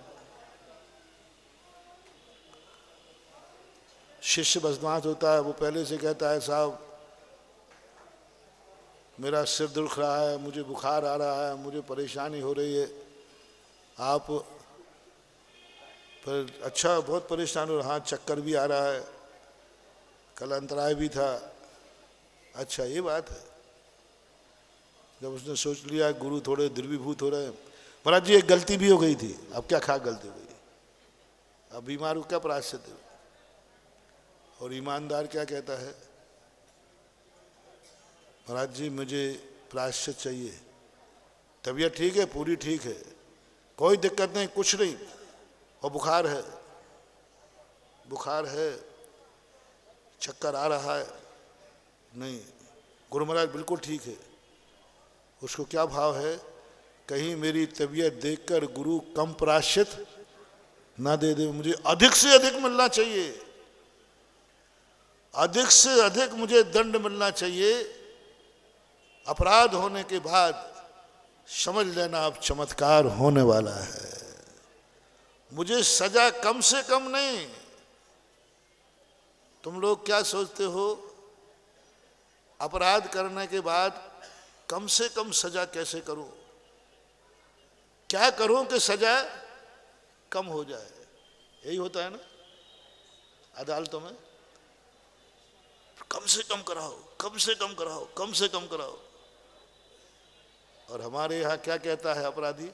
शिष्य बदमाश होता है, वो पहले से कहता है साहब मेरा सिर दुख रहा है, मुझे बुखार आ रहा है, मुझे परेशानी हो रही है, आप पर अच्छा बहुत परेशान हो रहा, हाँ चक्कर भी आ रहा है, कल अंतराय भी था। अच्छा ये बात है। जब उसने सोच लिया गुरु थोड़े द्रवीभूत हो रहे हैं, महाराज जी एक गलती भी हो गई थी, अब क्या खा गलती हो गई, अब बीमार हो क्या प्रायश्चित है? और ईमानदार क्या कहता है, महाराज जी मुझे प्रायश्चित चाहिए, तबीयत ठीक है, पूरी ठीक है, कोई दिक्कत नहीं, कुछ नहीं, और बुखार है, बुखार है, चक्कर आ रहा है, नहीं गुरु महाराज बिल्कुल ठीक है। उसको क्या भाव है, कहीं मेरी तबीयत देखकर गुरु कम प्रायश्चित ना दे दे, मुझे अधिक से अधिक मिलना चाहिए, अधिक से अधिक मुझे दंड मिलना चाहिए। अपराध होने के बाद समझ लेना अब चमत्कार होने वाला है, मुझे सजा कम से कम नहीं। तुम लोग क्या सोचते हो, अपराध करने के बाद कम से कम सजा कैसे करूं, क्या करूं कि सजा कम हो जाए? यही होता है ना अदालतों में, कम से कम कराओ, कम से कम कराओ, कम से कम कराओ। और हमारे यहाँ क्या कहता है अपराधी,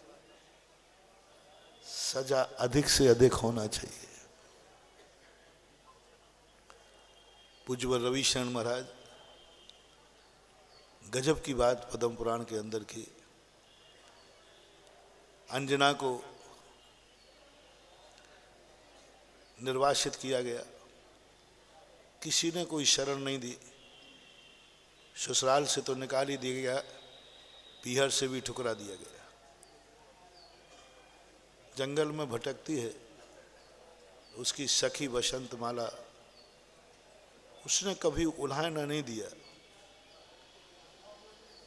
सजा अधिक से अधिक होना चाहिए। पूज्यवर रविशरण महाराज गजब की बात पद्म पुराण के अंदर की। अंजना को निर्वासित किया गया, किसी ने कोई शरण नहीं दी, ससुराल से तो निकाल ही दिया गया, पीहर से भी ठुकरा दिया गया, जंगल में भटकती है। उसकी सखी बसंतमाला, उसने कभी उल्हाना नहीं दिया,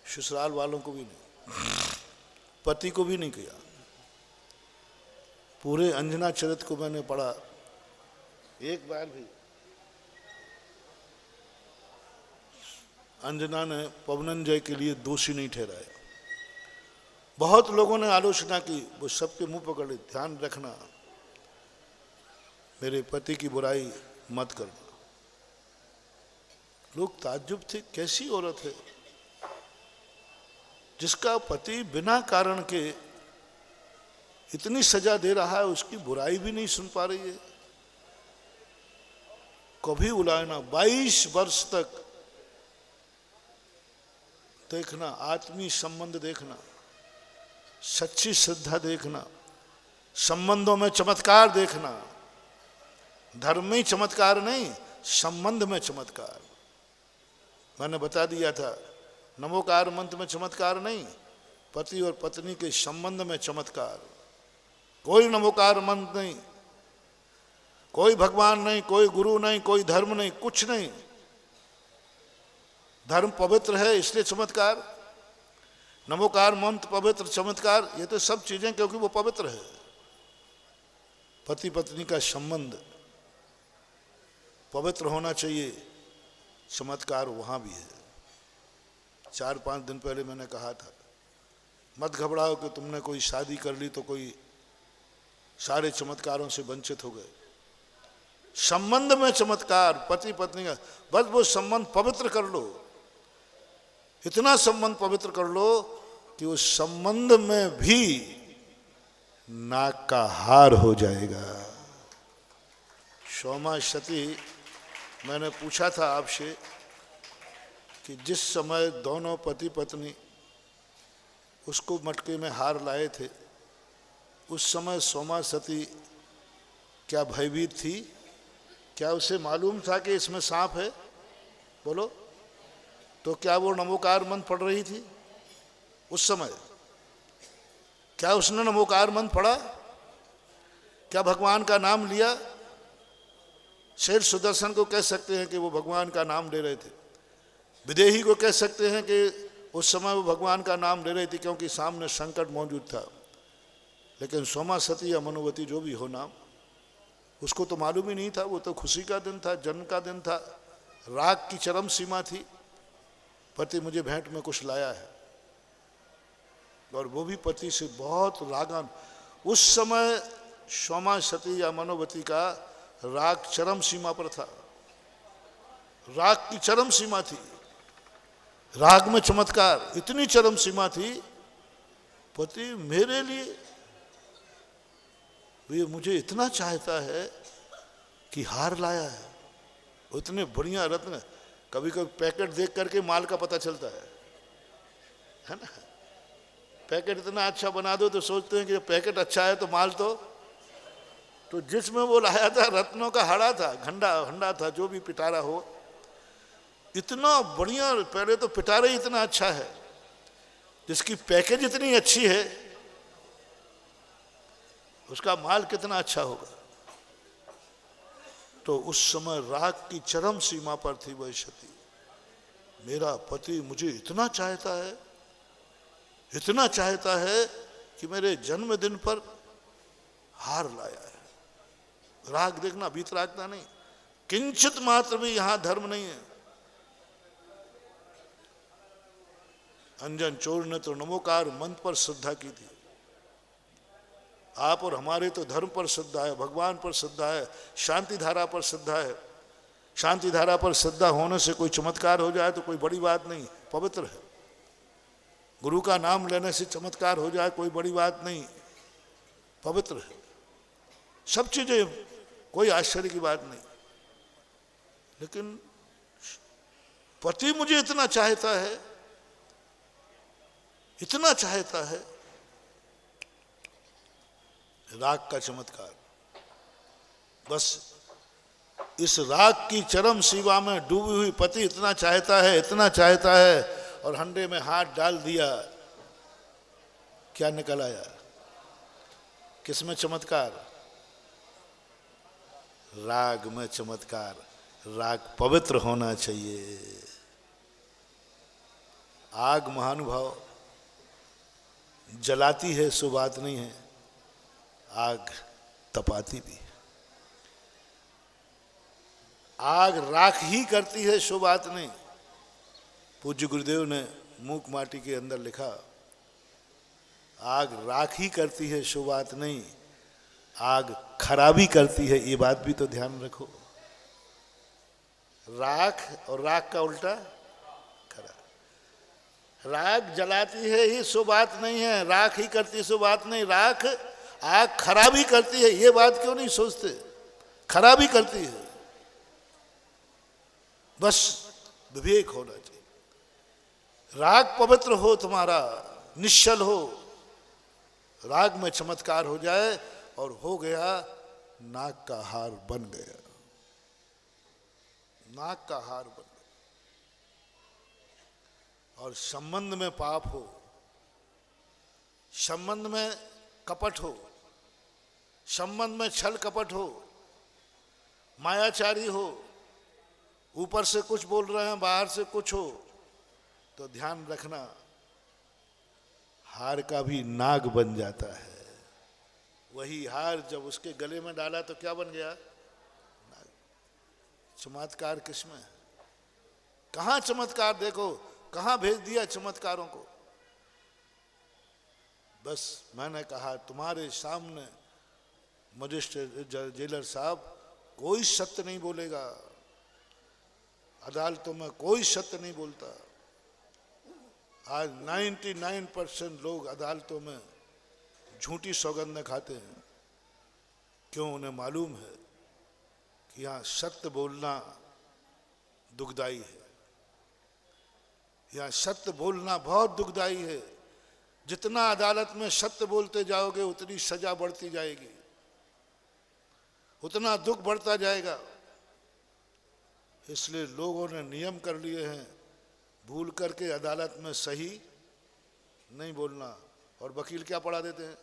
ससुराल वालों को भी नहीं, पति को भी नहीं किया। पूरे अंजना चरित्र को मैंने पढ़ा, एक बार भी अंजना ने पवनंजय के लिए दोषी नहीं ठहराया। बहुत लोगों ने आलोचना की, वो सबके मुंह पकड़े, ध्यान रखना मेरे पति की बुराई मत करना। लोग ताज्जुब थे, कैसी औरत है जिसका पति बिना कारण के इतनी सजा दे रहा है, उसकी बुराई भी नहीं सुन पा रही है। कभी उलायना 22 वर्ष तक देखना, आत्मीय संबंध देखना, सच्ची श्रद्धा देखना, संबंधों में चमत्कार देखना, धर्म में चमत्कार नहीं, संबंध में चमत्कार। मैंने बता दिया था, नमोकार मंत्र में चमत्कार नहीं, पति और पत्नी के संबंध में चमत्कार। कोई नमोकार मंत्र नहीं, कोई भगवान नहीं, कोई गुरु नहीं, कोई धर्म नहीं, कुछ नहीं। धर्म पवित्र है इसलिए चमत्कार, नमोकार मंत्र पवित्र चमत्कार, ये तो सब चीजें, क्योंकि वो पवित्र है। पति पत्नी का संबंध पवित्र होना चाहिए, चमत्कार वहां भी है। 4-5 दिन पहले मैंने कहा था, मत घबराओ कि तुमने कोई शादी कर ली तो कोई सारे चमत्कारों से वंचित हो गए। संबंध में चमत्कार, पति पत्नी का, बस वो संबंध पवित्र कर लो, इतना संबंध पवित्र कर लो कि उस संबंध में भी नाक का हार हो जाएगा। सोमा सती, मैंने पूछा था आपसे कि जिस समय दोनों पति पत्नी उसको मटके में हार लाए थे, उस समय सोमा सती क्या भयभीत थी? क्या उसे मालूम था कि इसमें सांप है? बोलो। तो क्या वो नमोकार मंत्र पढ़ रही थी उस समय? क्या उसने नमोकार मंत्र पढ़ा? क्या भगवान का नाम लिया? शेर सुदर्शन को कह सकते हैं कि वो भगवान का नाम ले रहे थे, विदेही को कह सकते हैं कि उस समय वो भगवान का नाम ले रही थी क्योंकि सामने संकट मौजूद था। लेकिन सोमा सती या मनोवती जो भी हो नाम, उसको तो मालूम ही नहीं था, वो तो खुशी का दिन था, जन्म का दिन था, राग की चरम सीमा थी। पति मुझे भेंट में कुछ लाया है, और वो भी पति से बहुत रागान। उस समय सोमा सती या मनोवती का राग चरम सीमा पर था, राग की चरम सीमा थी, राग में चमत्कार इतनी चरम सीमा थी। पति मेरे लिए ये मुझे इतना चाहता है कि हार लाया है, उतने बढ़िया रत्न। कभी कभी पैकेट देख करके माल का पता चलता है ना। पैकेट इतना अच्छा बना दो तो सोचते हैं कि पैकेट अच्छा है तो माल तो जिसमें वो लाया था रत्नों का हड़ा था, हंडा था, जो भी पिटारा हो, इतना बढ़िया। पहले तो पिटारा ही इतना अच्छा है, जिसकी पैकेज इतनी अच्छी है, उसका माल कितना अच्छा होगा। तो उस समय राग की चरम सीमा पर थी वह सती। मेरा पति मुझे इतना चाहता है कि मेरे जन्मदिन पर हार लाया है। राग देखना, वीतरागता नहीं, किंचित मात्र भी यहां धर्म नहीं है। अंजन चोर ने तो नमोकार मंत्र पर श्रद्धा की थी। आप और हमारे तो धर्म पर श्रद्धा है, भगवान पर श्रद्धा है, शांति धारा पर श्रद्धा है। शांति धारा पर श्रद्धा होने से कोई चमत्कार हो जाए तो कोई बड़ी बात नहीं, पवित्र है। गुरु का नाम लेने से चमत्कार हो जाए कोई बड़ी बात नहीं, पवित्र है। सब चीजें, कोई आश्चर्य की बात नहीं। लेकिन पति मुझे इतना चाहता है, राग का चमत्कार। बस इस राग की चरम सीमा में डूबी हुई पति इतना चाहता है, और हंडे में हाथ डाल दिया, क्या निकल आया? किसमें चमत्कार? राग में चमत्कार। राग पवित्र होना चाहिए। आग महानुभाव जलाती है सो बात नहीं है, आग तपाती भी। आग राख ही करती है सो बात नहीं। पूज्य गुरुदेव ने मूक माटी के अंदर लिखा, आग राख ही करती है सो बात नहीं, आग खराबी करती है, ये बात भी तो ध्यान रखो। राख और राख का उल्टा खरा। राख जलाती है ही सो बात नहीं है, राख ही करती सो बात नहीं। राख आग खराबी करती है, ये बात क्यों नहीं सोचते? खराबी करती है। बस विवेक होना चाहिए। राग पवित्र हो, तुम्हारा निश्चल हो, राग में चमत्कार हो जाए, और हो गया, नाक का हार बन गया, नाक का हार बन गया। और संबंध में पाप हो, संबंध में कपट हो, संबंध में छल कपट हो, मायाचारी हो, ऊपर से कुछ बोल रहे हैं बाहर से कुछ हो, तो ध्यान रखना हार का भी नाग बन जाता है। वही हार जब उसके गले में डाला तो क्या बन गया? नाग। चमत्कार किसमें? कहां चमत्कार? देखो कहां भेज दिया चमत्कारों को। बस मैंने कहा तुम्हारे सामने मजिस्ट्रेट जेलर साहब कोई सत्य नहीं बोलेगा, अदालतों में कोई सत्य नहीं बोलता। आज 99% लोग अदालतों में झूठी सौगंधें खाते हैं। क्यों? उन्हें मालूम है कि यहाँ सत्य बोलना दुखदाई है, यहाँ सत्य बोलना बहुत दुखदाई है। जितना अदालत में सत्य बोलते जाओगे उतनी सजा बढ़ती जाएगी, उतना दुख बढ़ता जाएगा। इसलिए लोगों ने नियम कर लिए हैं भूल करके अदालत में सही नहीं बोलना। और वकील क्या पढ़ा देते हैं?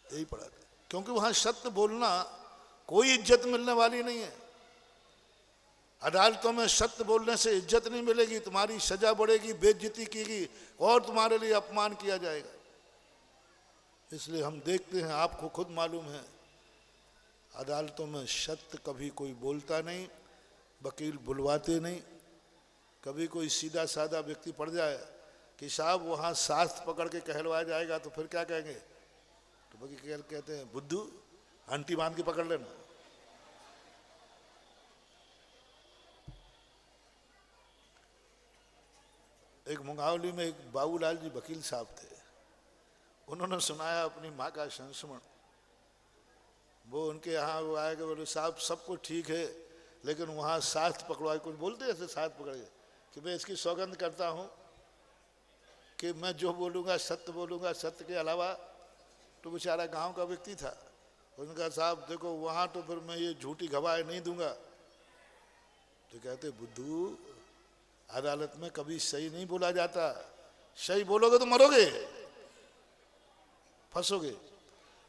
यही पढ़ाते हैं, क्योंकि वहां सत्य बोलना कोई इज्जत मिलने वाली नहीं है। अदालतों में सत्य बोलने से इज्जत नहीं मिलेगी, तुम्हारी सजा बढ़ेगी, बेइज्जती की और तुम्हारे लिए अपमान किया जाएगा। इसलिए हम देखते हैं, आपको खुद मालूम है, अदालतों में सत्य कभी कोई बोलता नहीं, वकील बुलवाते नहीं। कभी कोई सीधा साधा व्यक्ति पड़ जाए कि साहब वहाँ शास्त्र पकड़ के कहलवाया जाएगा तो फिर क्या कहेंगे? तो वकील कहते हैं बुद्धू आंटी बांध के पकड़ लेना। एक मुंगावली में एक बाबूलाल जी वकील साहब थे, उन्होंने सुनाया अपनी माँ का संस्मरण। वो उनके यहाँ वो आए कि बोले साहब सब कुछ ठीक है लेकिन वहाँ शास्त्र पकड़वाए। कुछ बोलते ऐसे शास्त्र पकड़ के कि मैं इसकी सौगंध करता हूँ कि मैं जो बोलूँगा सत्य बोलूँगा, सत्य के अलावा। तो बेचारा गांव का व्यक्ति था, उसने कहा साहब देखो वहाँ तो फिर मैं ये झूठी गवाही नहीं दूंगा। तो कहते बुद्धू अदालत में कभी सही नहीं बोला जाता, सही बोलोगे तो मरोगे, फंसोगे।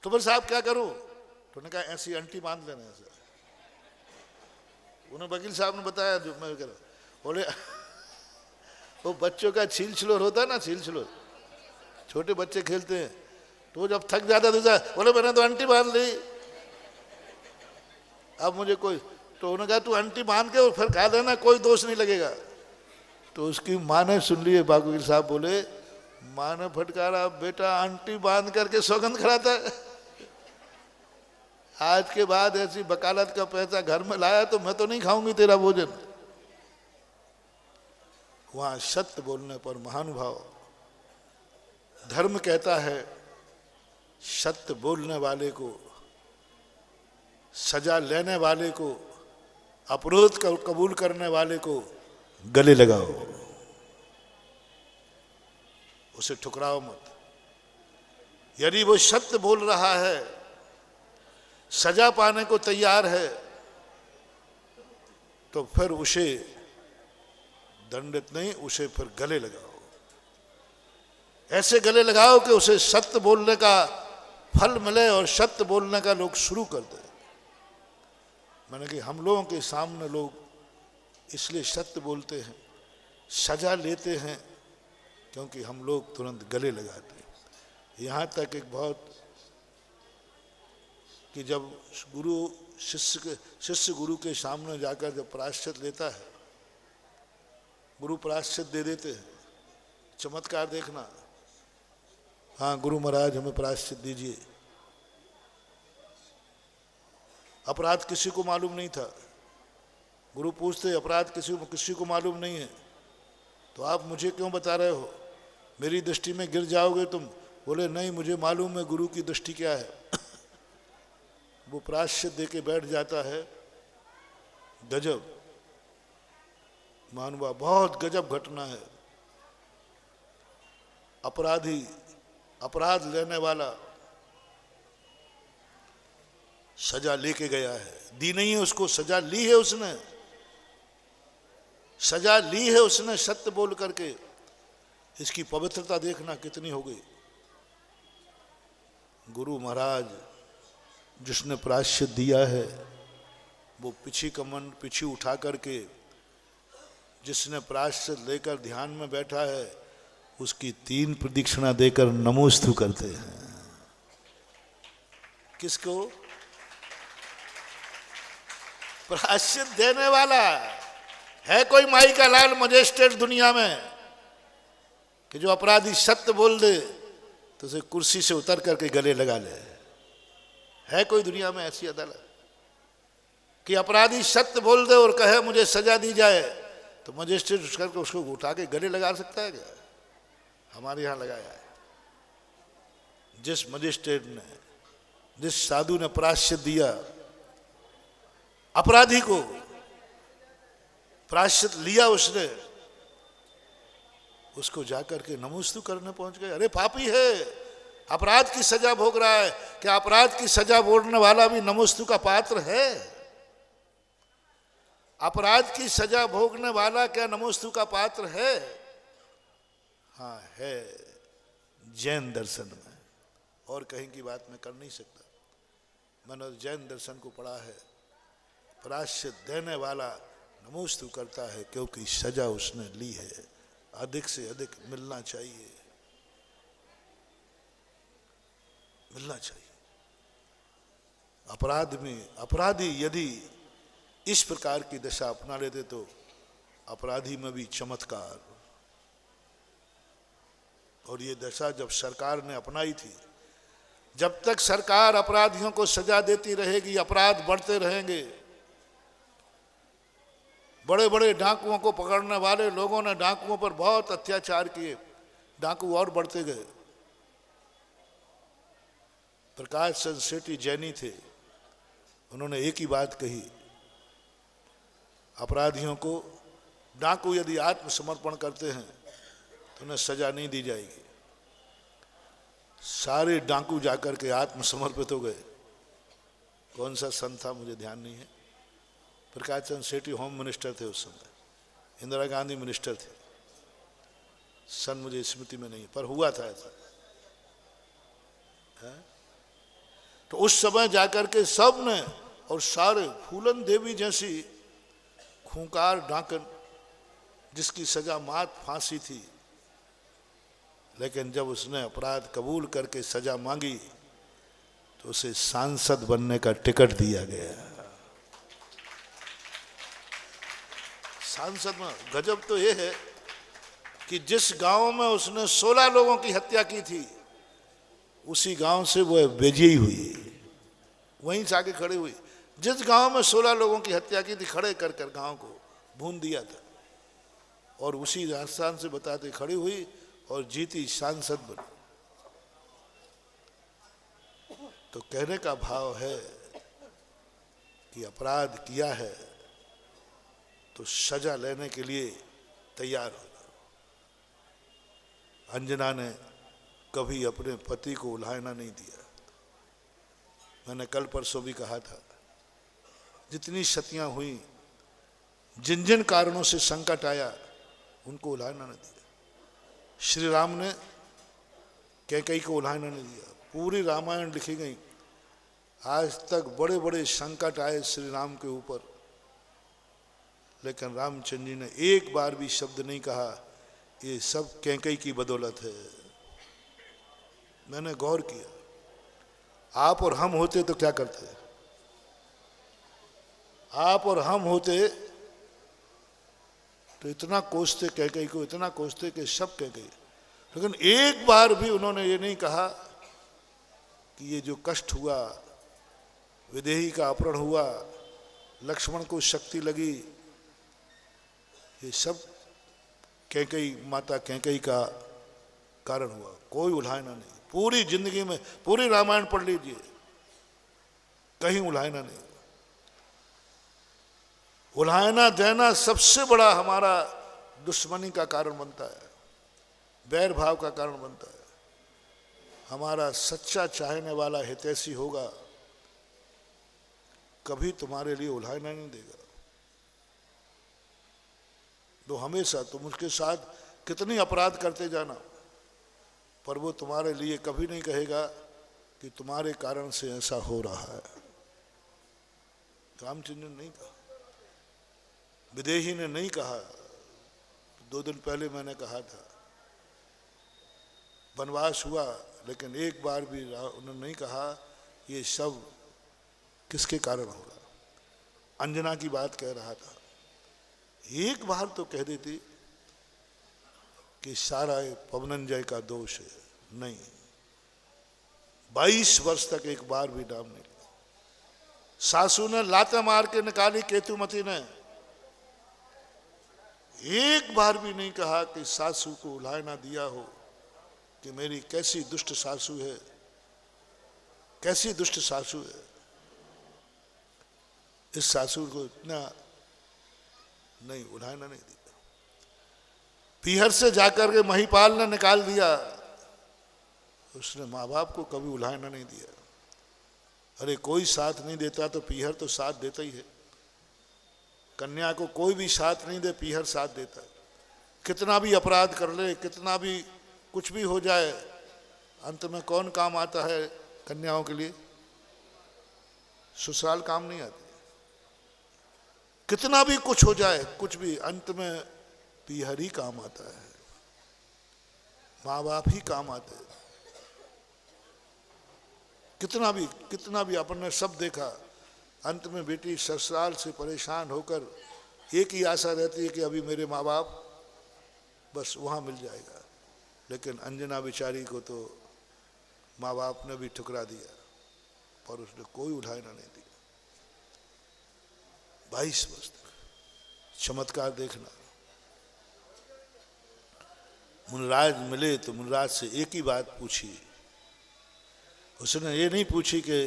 तो फिर साहब क्या करूं? तो उन्होंने कहा ऐसी अंटी बांध लेना ऐसा। उन्होंने वकील साहब ने बताया जो मैं कह रहा, बोले वो बच्चों का छील छिलोर होता है ना, छील छिलोर छोटे बच्चे खेलते हैं, तो जब थक जाता दूसरा बोले मैंने तो अंटी बांध ली, अब मुझे कोई। तो उन्होंने कहा तू अंटी बांध के और फिर खा देना, कोई दोष नहीं लगेगा। तो उसकी माँ ने सुन लिए, वकील साहब बोले, माँ ने फटकारा बेटा अंटी बांध करके सौगंध कराता है, आज के बाद ऐसी वकालत का पैसा घर में लाया तो मैं तो नहीं खाऊंगी तेरा भोजन। वहां सत्य बोलने पर महानुभाव धर्म कहता है सत्य बोलने वाले को, सजा लेने वाले को, अपराध का कबूल करने वाले को गले लगाओ, उसे ठुकराओ मत। यदि वो सत्य बोल रहा है, सजा पाने को तैयार है, तो फिर उसे दंडित नहीं, उसे फिर गले लगाओ। ऐसे गले लगाओ कि उसे सत्य बोलने का फल मिले और सत्य बोलने का लोग शुरू कर दें। मैंने कि हम लोगों के सामने लोग इसलिए सत्य बोलते हैं, सजा लेते हैं, क्योंकि हम लोग तुरंत गले लगाते हैं। यहाँ तक एक बहुत कि जब गुरु शिष्य गुरु के सामने जाकर जब प्रायश्चित लेता है, गुरु प्रायश्चित दे देते हैं। चमत्कार देखना, हाँ गुरु महाराज हमें प्रायश्चित दीजिए। अपराध किसी को मालूम नहीं था, गुरु पूछते अपराध किसी को मालूम नहीं है तो आप मुझे क्यों बता रहे हो, मेरी दृष्टि में गिर जाओगे तुम। बोले नहीं मुझे मालूम है गुरु की दृष्टि क्या है। वो प्रायश्चित दे के बैठ जाता है। गजब मानवा, बहुत गजब घटना है। अपराधी, अपराध लेने वाला सजा लेके गया है, दी नहीं है उसको, सजा ली है उसने, सजा ली है उसने सत्य बोल करके। इसकी पवित्रता देखना कितनी हो गई। गुरु महाराज जिसने प्रायश्चित दिया है वो पीछे उठा करके जिसने प्रायश्चित लेकर ध्यान में बैठा है उसकी 3 प्रदक्षिणा देकर नमोस्तु करते हैं। किसको? प्रायश्चित देने वाला। है कोई माई का लाल मजिस्ट्रेट दुनिया में कि जो अपराधी सत्य बोल दे तो उसे कुर्सी से उतर करके गले लगा ले? है कोई दुनिया में ऐसी अदालत कि अपराधी सत्य बोल दे और कहे मुझे सजा दी जाए तो मजिस्ट्रेट करके उसको उठा के गले लगा सकता है क्या? हमारे यहां लगाया है। जिस मजिस्ट्रेट ने, जिस साधु ने प्रायश्चित दिया, अपराधी को प्रायश्चित लिया उसने, उसको जाकर के नमोस्तु करने पहुंच गए। अरे पापी है, अपराध की सजा भोग रहा है, क्या अपराध की सजा भोगने वाला भी नमोस्तु का पात्र है? अपराध की सजा भोगने वाला क्या नमोस्तु का पात्र है? हाँ है, जैन दर्शन में। और कहीं की बात मैं कर नहीं सकता। मैंने जैन दर्शन को पढ़ा है। प्रायश्चित देने वाला नमोस्तु करता है क्योंकि सजा उसने ली है, अधिक से अधिक मिलना चाहिए, मिलना चाहिए। अपराध में अपराधी यदि इस प्रकार की दशा अपना लेते तो अपराधी में भी चमत्कार। और ये दशा जब सरकार ने अपनाई थी, जब तक सरकार अपराधियों को सजा देती रहेगी अपराध बढ़ते रहेंगे। बड़े बड़े डाकुओं को पकड़ने वाले लोगों ने डाकुओं पर बहुत अत्याचार किए, डाकू और बढ़ते गए। प्रकाश चंद्र सेठी जैनी थे, उन्होंने एक ही बात कही, अपराधियों को, डाकू यदि आत्मसमर्पण करते हैं तो उन्हें सजा नहीं दी जाएगी। सारे डाकू जाकर के आत्मसमर्पित हो गए। कौन सा सन था मुझे ध्यान नहीं है। प्रकाश चंद्र सेठी होम मिनिस्टर थे उस समय, इंदिरा गांधी मिनिस्टर थे, सन मुझे स्मृति में नहीं, पर हुआ था ऐसा है? तो उस समय जाकर के सब ने, और सारे, फूलन देवी जैसी खूंखार डाकन जिसकी सजा मात फांसी थी, लेकिन जब उसने अपराध कबूल करके सजा मांगी तो उसे सांसद बनने का टिकट दिया गया। सांसद में गजब तो यह है कि जिस गांव में उसने 16 लोगों की हत्या की थी उसी गांव से वो विजयी हुई, वहीं से आके खड़े हुई। जिस गांव में 16 लोगों की हत्या की थी, खड़े कर कर गांव को भून दिया था, और उसी राजस्थान से बताते खड़ी हुई और जीती, सांसद बनी। तो कहने का भाव है कि अपराध किया है तो सजा लेने के लिए तैयार हो जाओ। अंजना ने कभी अपने पति को उल्हाना नहीं दिया। मैंने कल परसों भी कहा था, जितनी सतियां हुई, जिन जिन कारणों से संकट आया, उनको उल्हाना नहीं दिया। श्री राम ने कैकेयी को उल्हाना नहीं दिया। पूरी रामायण लिखी गई, आज तक बड़े बड़े संकट आए श्री राम के ऊपर, लेकिन रामचंद्र जी ने एक बार भी शब्द नहीं कहा ये सब कैकेयी की बदौलत है। मैंने गौर किया, आप और हम होते तो क्या करते? आप और हम होते तो इतना कोसते कैकेयी को, इतना कोसते कि सब कैकेयी, लेकिन एक बार भी उन्होंने ये नहीं कहा कि ये जो कष्ट हुआ, विदेही का अपहरण हुआ, लक्ष्मण को शक्ति लगी, ये सब कैकेयी, माता कैकेयी का कारण हुआ। कोई उल्हाना नहीं। पूरी जिंदगी में, पूरी रामायण पढ़ लीजिए, कहीं उल्हाना नहीं। उल्हाना देना सबसे बड़ा हमारा दुश्मनी का कारण बनता है, बैर भाव का कारण बनता है। हमारा सच्चा चाहने वाला हितैषी होगा, कभी तुम्हारे लिए उल्हाना नहीं देगा। तो हमेशा तुम उसके साथ कितनी अपराध करते जाना, पर वो तुम्हारे लिए कभी नहीं कहेगा कि तुम्हारे कारण से ऐसा हो रहा है। रामचंद्र ने नहीं कहा, विदेही ने नहीं कहा, 2 दिन पहले मैंने कहा था, वनवास हुआ लेकिन एक बार भी उन्होंने नहीं कहा ये सब किसके कारण होगा। अंजना की बात कह रहा था, एक बार तो कह देती कि सारा पवनंजय का दोष है। नहीं, 22 वर्ष तक एक बार भी नाम नहीं लिया। सासू ने लाते मार के निकाली केतुमती ने, एक बार भी नहीं कहा कि सासू को उलाहना दिया हो कि मेरी कैसी दुष्ट सासू है, कैसी दुष्ट सासू है। इस सासू को इतना नहीं, उलाहना नहीं दिया। पीहर से जाकर के महिपाल ने निकाल दिया, उसने माँ बाप को कभी उलाहना नहीं दिया। अरे कोई साथ नहीं देता तो पीहर तो साथ देता ही है। कन्या को कोई भी साथ नहीं दे, पीहर साथ देता है। कितना भी अपराध कर ले, कितना भी कुछ भी हो जाए, अंत में कौन काम आता है कन्याओं के लिए? ससुराल काम नहीं आती। कितना भी कुछ हो जाए, कुछ भी, अंत में पीहर ही काम आता है, माँ बाप ही काम आते हैं। कितना भी अपन ने सब देखा, अंत में बेटी ससुराल से परेशान होकर एक ही आशा रहती है कि अभी मेरे माँ बाप बस वहाँ मिल जाएगा। लेकिन अंजना बेचारी को तो माँ बाप ने भी ठुकरा दिया, पर उसने कोई उठाना नहीं दिया। 22 वर्ष तक। चमत्कार देखना। मुनराज मिले तो मुनराज से एक ही बात पूछी। उसने ये नहीं पूछी कि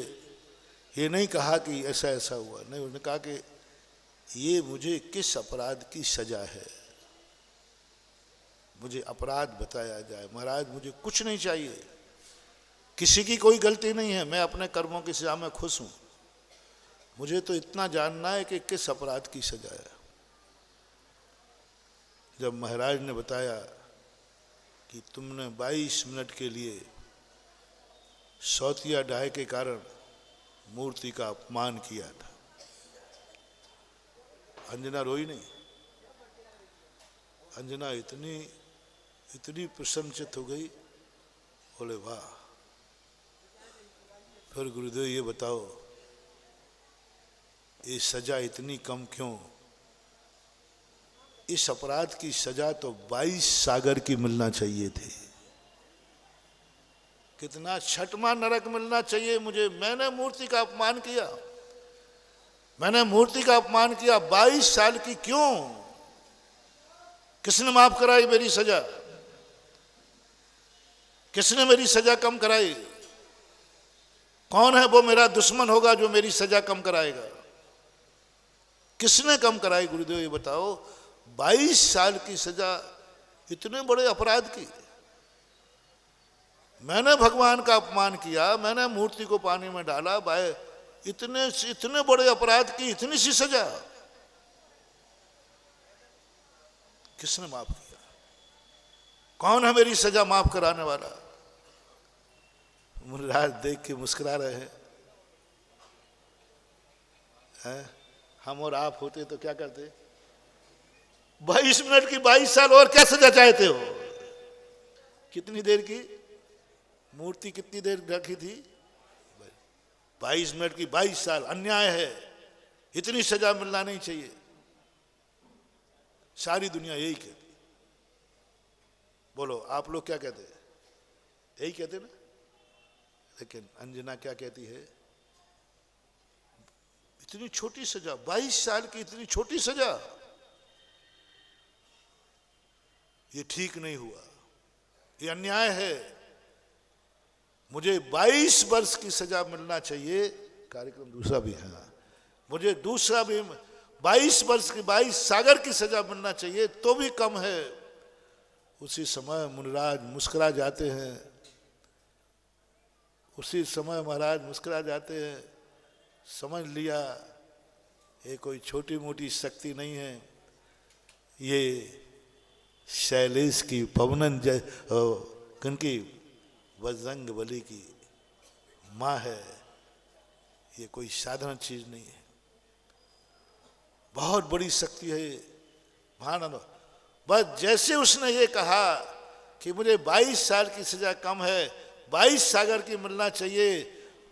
ये नहीं कहा कि ऐसा ऐसा हुआ, नहीं, उसने कहा कि ये मुझे किस अपराध की सजा है, मुझे अपराध बताया जाए। महाराज मुझे कुछ नहीं चाहिए, किसी की कोई गलती नहीं है, मैं अपने कर्मों की सजा में खुश हूं। मुझे तो इतना जानना है कि किस अपराध की सजा है। जब महाराज ने बताया कि तुमने 22 मिनट के लिए सौतिया डाय के कारण मूर्ति का अपमान किया था, अंजना रोई नहीं। अंजना इतनी प्रसन्नचित हो गई, बोले वाह। फिर गुरुदेव ये बताओ, ये सजा इतनी कम क्यों? इस अपराध की सजा तो 22 सागर की मिलना चाहिए थी। कितना छठवां नरक मिलना चाहिए मुझे। मैंने मूर्ति का अपमान किया, मैंने मूर्ति का अपमान किया। 22 साल की क्यों? किसने माफ कराई मेरी सजा? किसने मेरी सजा कम कराई? कौन है वो मेरा दुश्मन होगा जो मेरी सजा कम कराएगा? किसने कम कराई? गुरुदेव ये बताओ। 22 साल की सजा इतने बड़े अपराध की। मैंने भगवान का अपमान किया, मैंने मूर्ति को पानी में डाला, इतने बड़े अपराध की इतनी सी सजा किसने माफ किया? कौन है मेरी सजा माफ कराने वाला? मुनराज देख के मुस्कुरा रहे हैं। हम और आप होते तो क्या करते? 22 मिनट की 22 साल और क्या सजा चाहते हो? कितनी देर की मूर्ति, कितनी देर रखी थी? 22 मिनट की 22 साल। अन्याय है, इतनी सजा मिलना नहीं चाहिए। सारी दुनिया यही कहती। बोलो आप लोग क्या कहते हैं? यही कहते ना। लेकिन अंजना क्या कहती है? इतनी छोटी सजा, 22 साल की इतनी छोटी सजा, ये ठीक नहीं हुआ, ये अन्याय है। मुझे 22 वर्ष की सजा मिलना चाहिए। कार्यक्रम दूसरा भी है, मुझे दूसरा भी 22 वर्ष की 22 सागर की सजा मिलना चाहिए, तो भी कम है। उसी समय मुनराज मुस्कुरा जाते हैं। उसी समय महाराज मुस्कुरा जाते हैं। समझ लिया ये कोई छोटी मोटी शक्ति नहीं है, ये शैलेश की, पवनंजय की बजरंग बली की माँ है। ये कोई साधारण चीज नहीं है, बहुत बड़ी शक्ति है। महान बस जैसे उसने ये कहा कि मुझे 22 साल की सजा कम है, 22 सागर की मिलना चाहिए,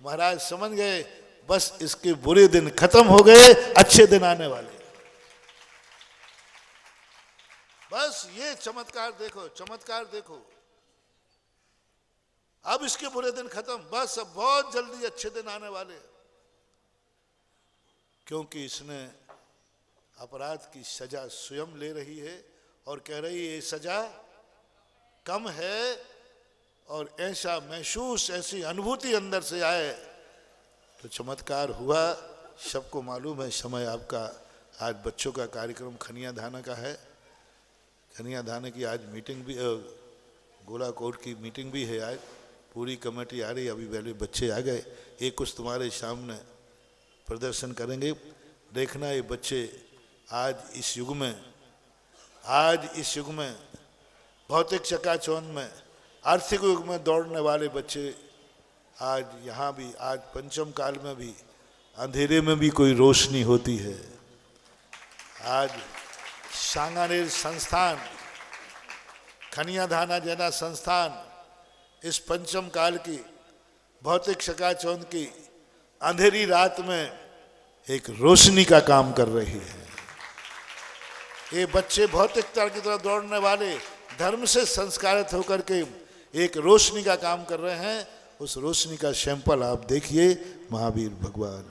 महाराज समझ गए बस इसके बुरे दिन खत्म हो गए, अच्छे दिन आने वाले। बस ये चमत्कार देखो, चमत्कार देखो। अब इसके बुरे दिन खत्म, बस अब बहुत जल्दी अच्छे दिन आने वाले। क्योंकि इसने अपराध की सजा स्वयं ले रही है और कह रही है ये सजा कम है, और ऐसा महसूस, ऐसी अनुभूति अंदर से आए तो चमत्कार हुआ। सबको मालूम है समय आपका, आज बच्चों का कार्यक्रम खनिया धाना का है। खनिया धाना की आज मीटिंग भी, गोला कोर्ट की मीटिंग भी है आज, पूरी कमेटी आ रही। अभी पहले बच्चे आ गए, एक कुछ तुम्हारे सामने प्रदर्शन करेंगे, देखना ये बच्चे आज इस युग में, आज इस युग में भौतिक चकाचौंध में, आर्थिक युग में दौड़ने वाले बच्चे आज यहाँ भी, आज पंचम काल में भी अंधेरे में भी कोई रोशनी होती है। आज सांगानेर संस्थान, खनिया धाना जैना संस्थान इस पंचम काल की भौतिक चकाचौंध की अंधेरी रात में एक रोशनी का काम कर रही है। ये बच्चे भौतिकता की तरफ दौड़ने वाले धर्म से संस्कारित होकर के एक रोशनी का काम कर रहे हैं। उस रोशनी का सैंपल आप देखिए महावीर भगवान।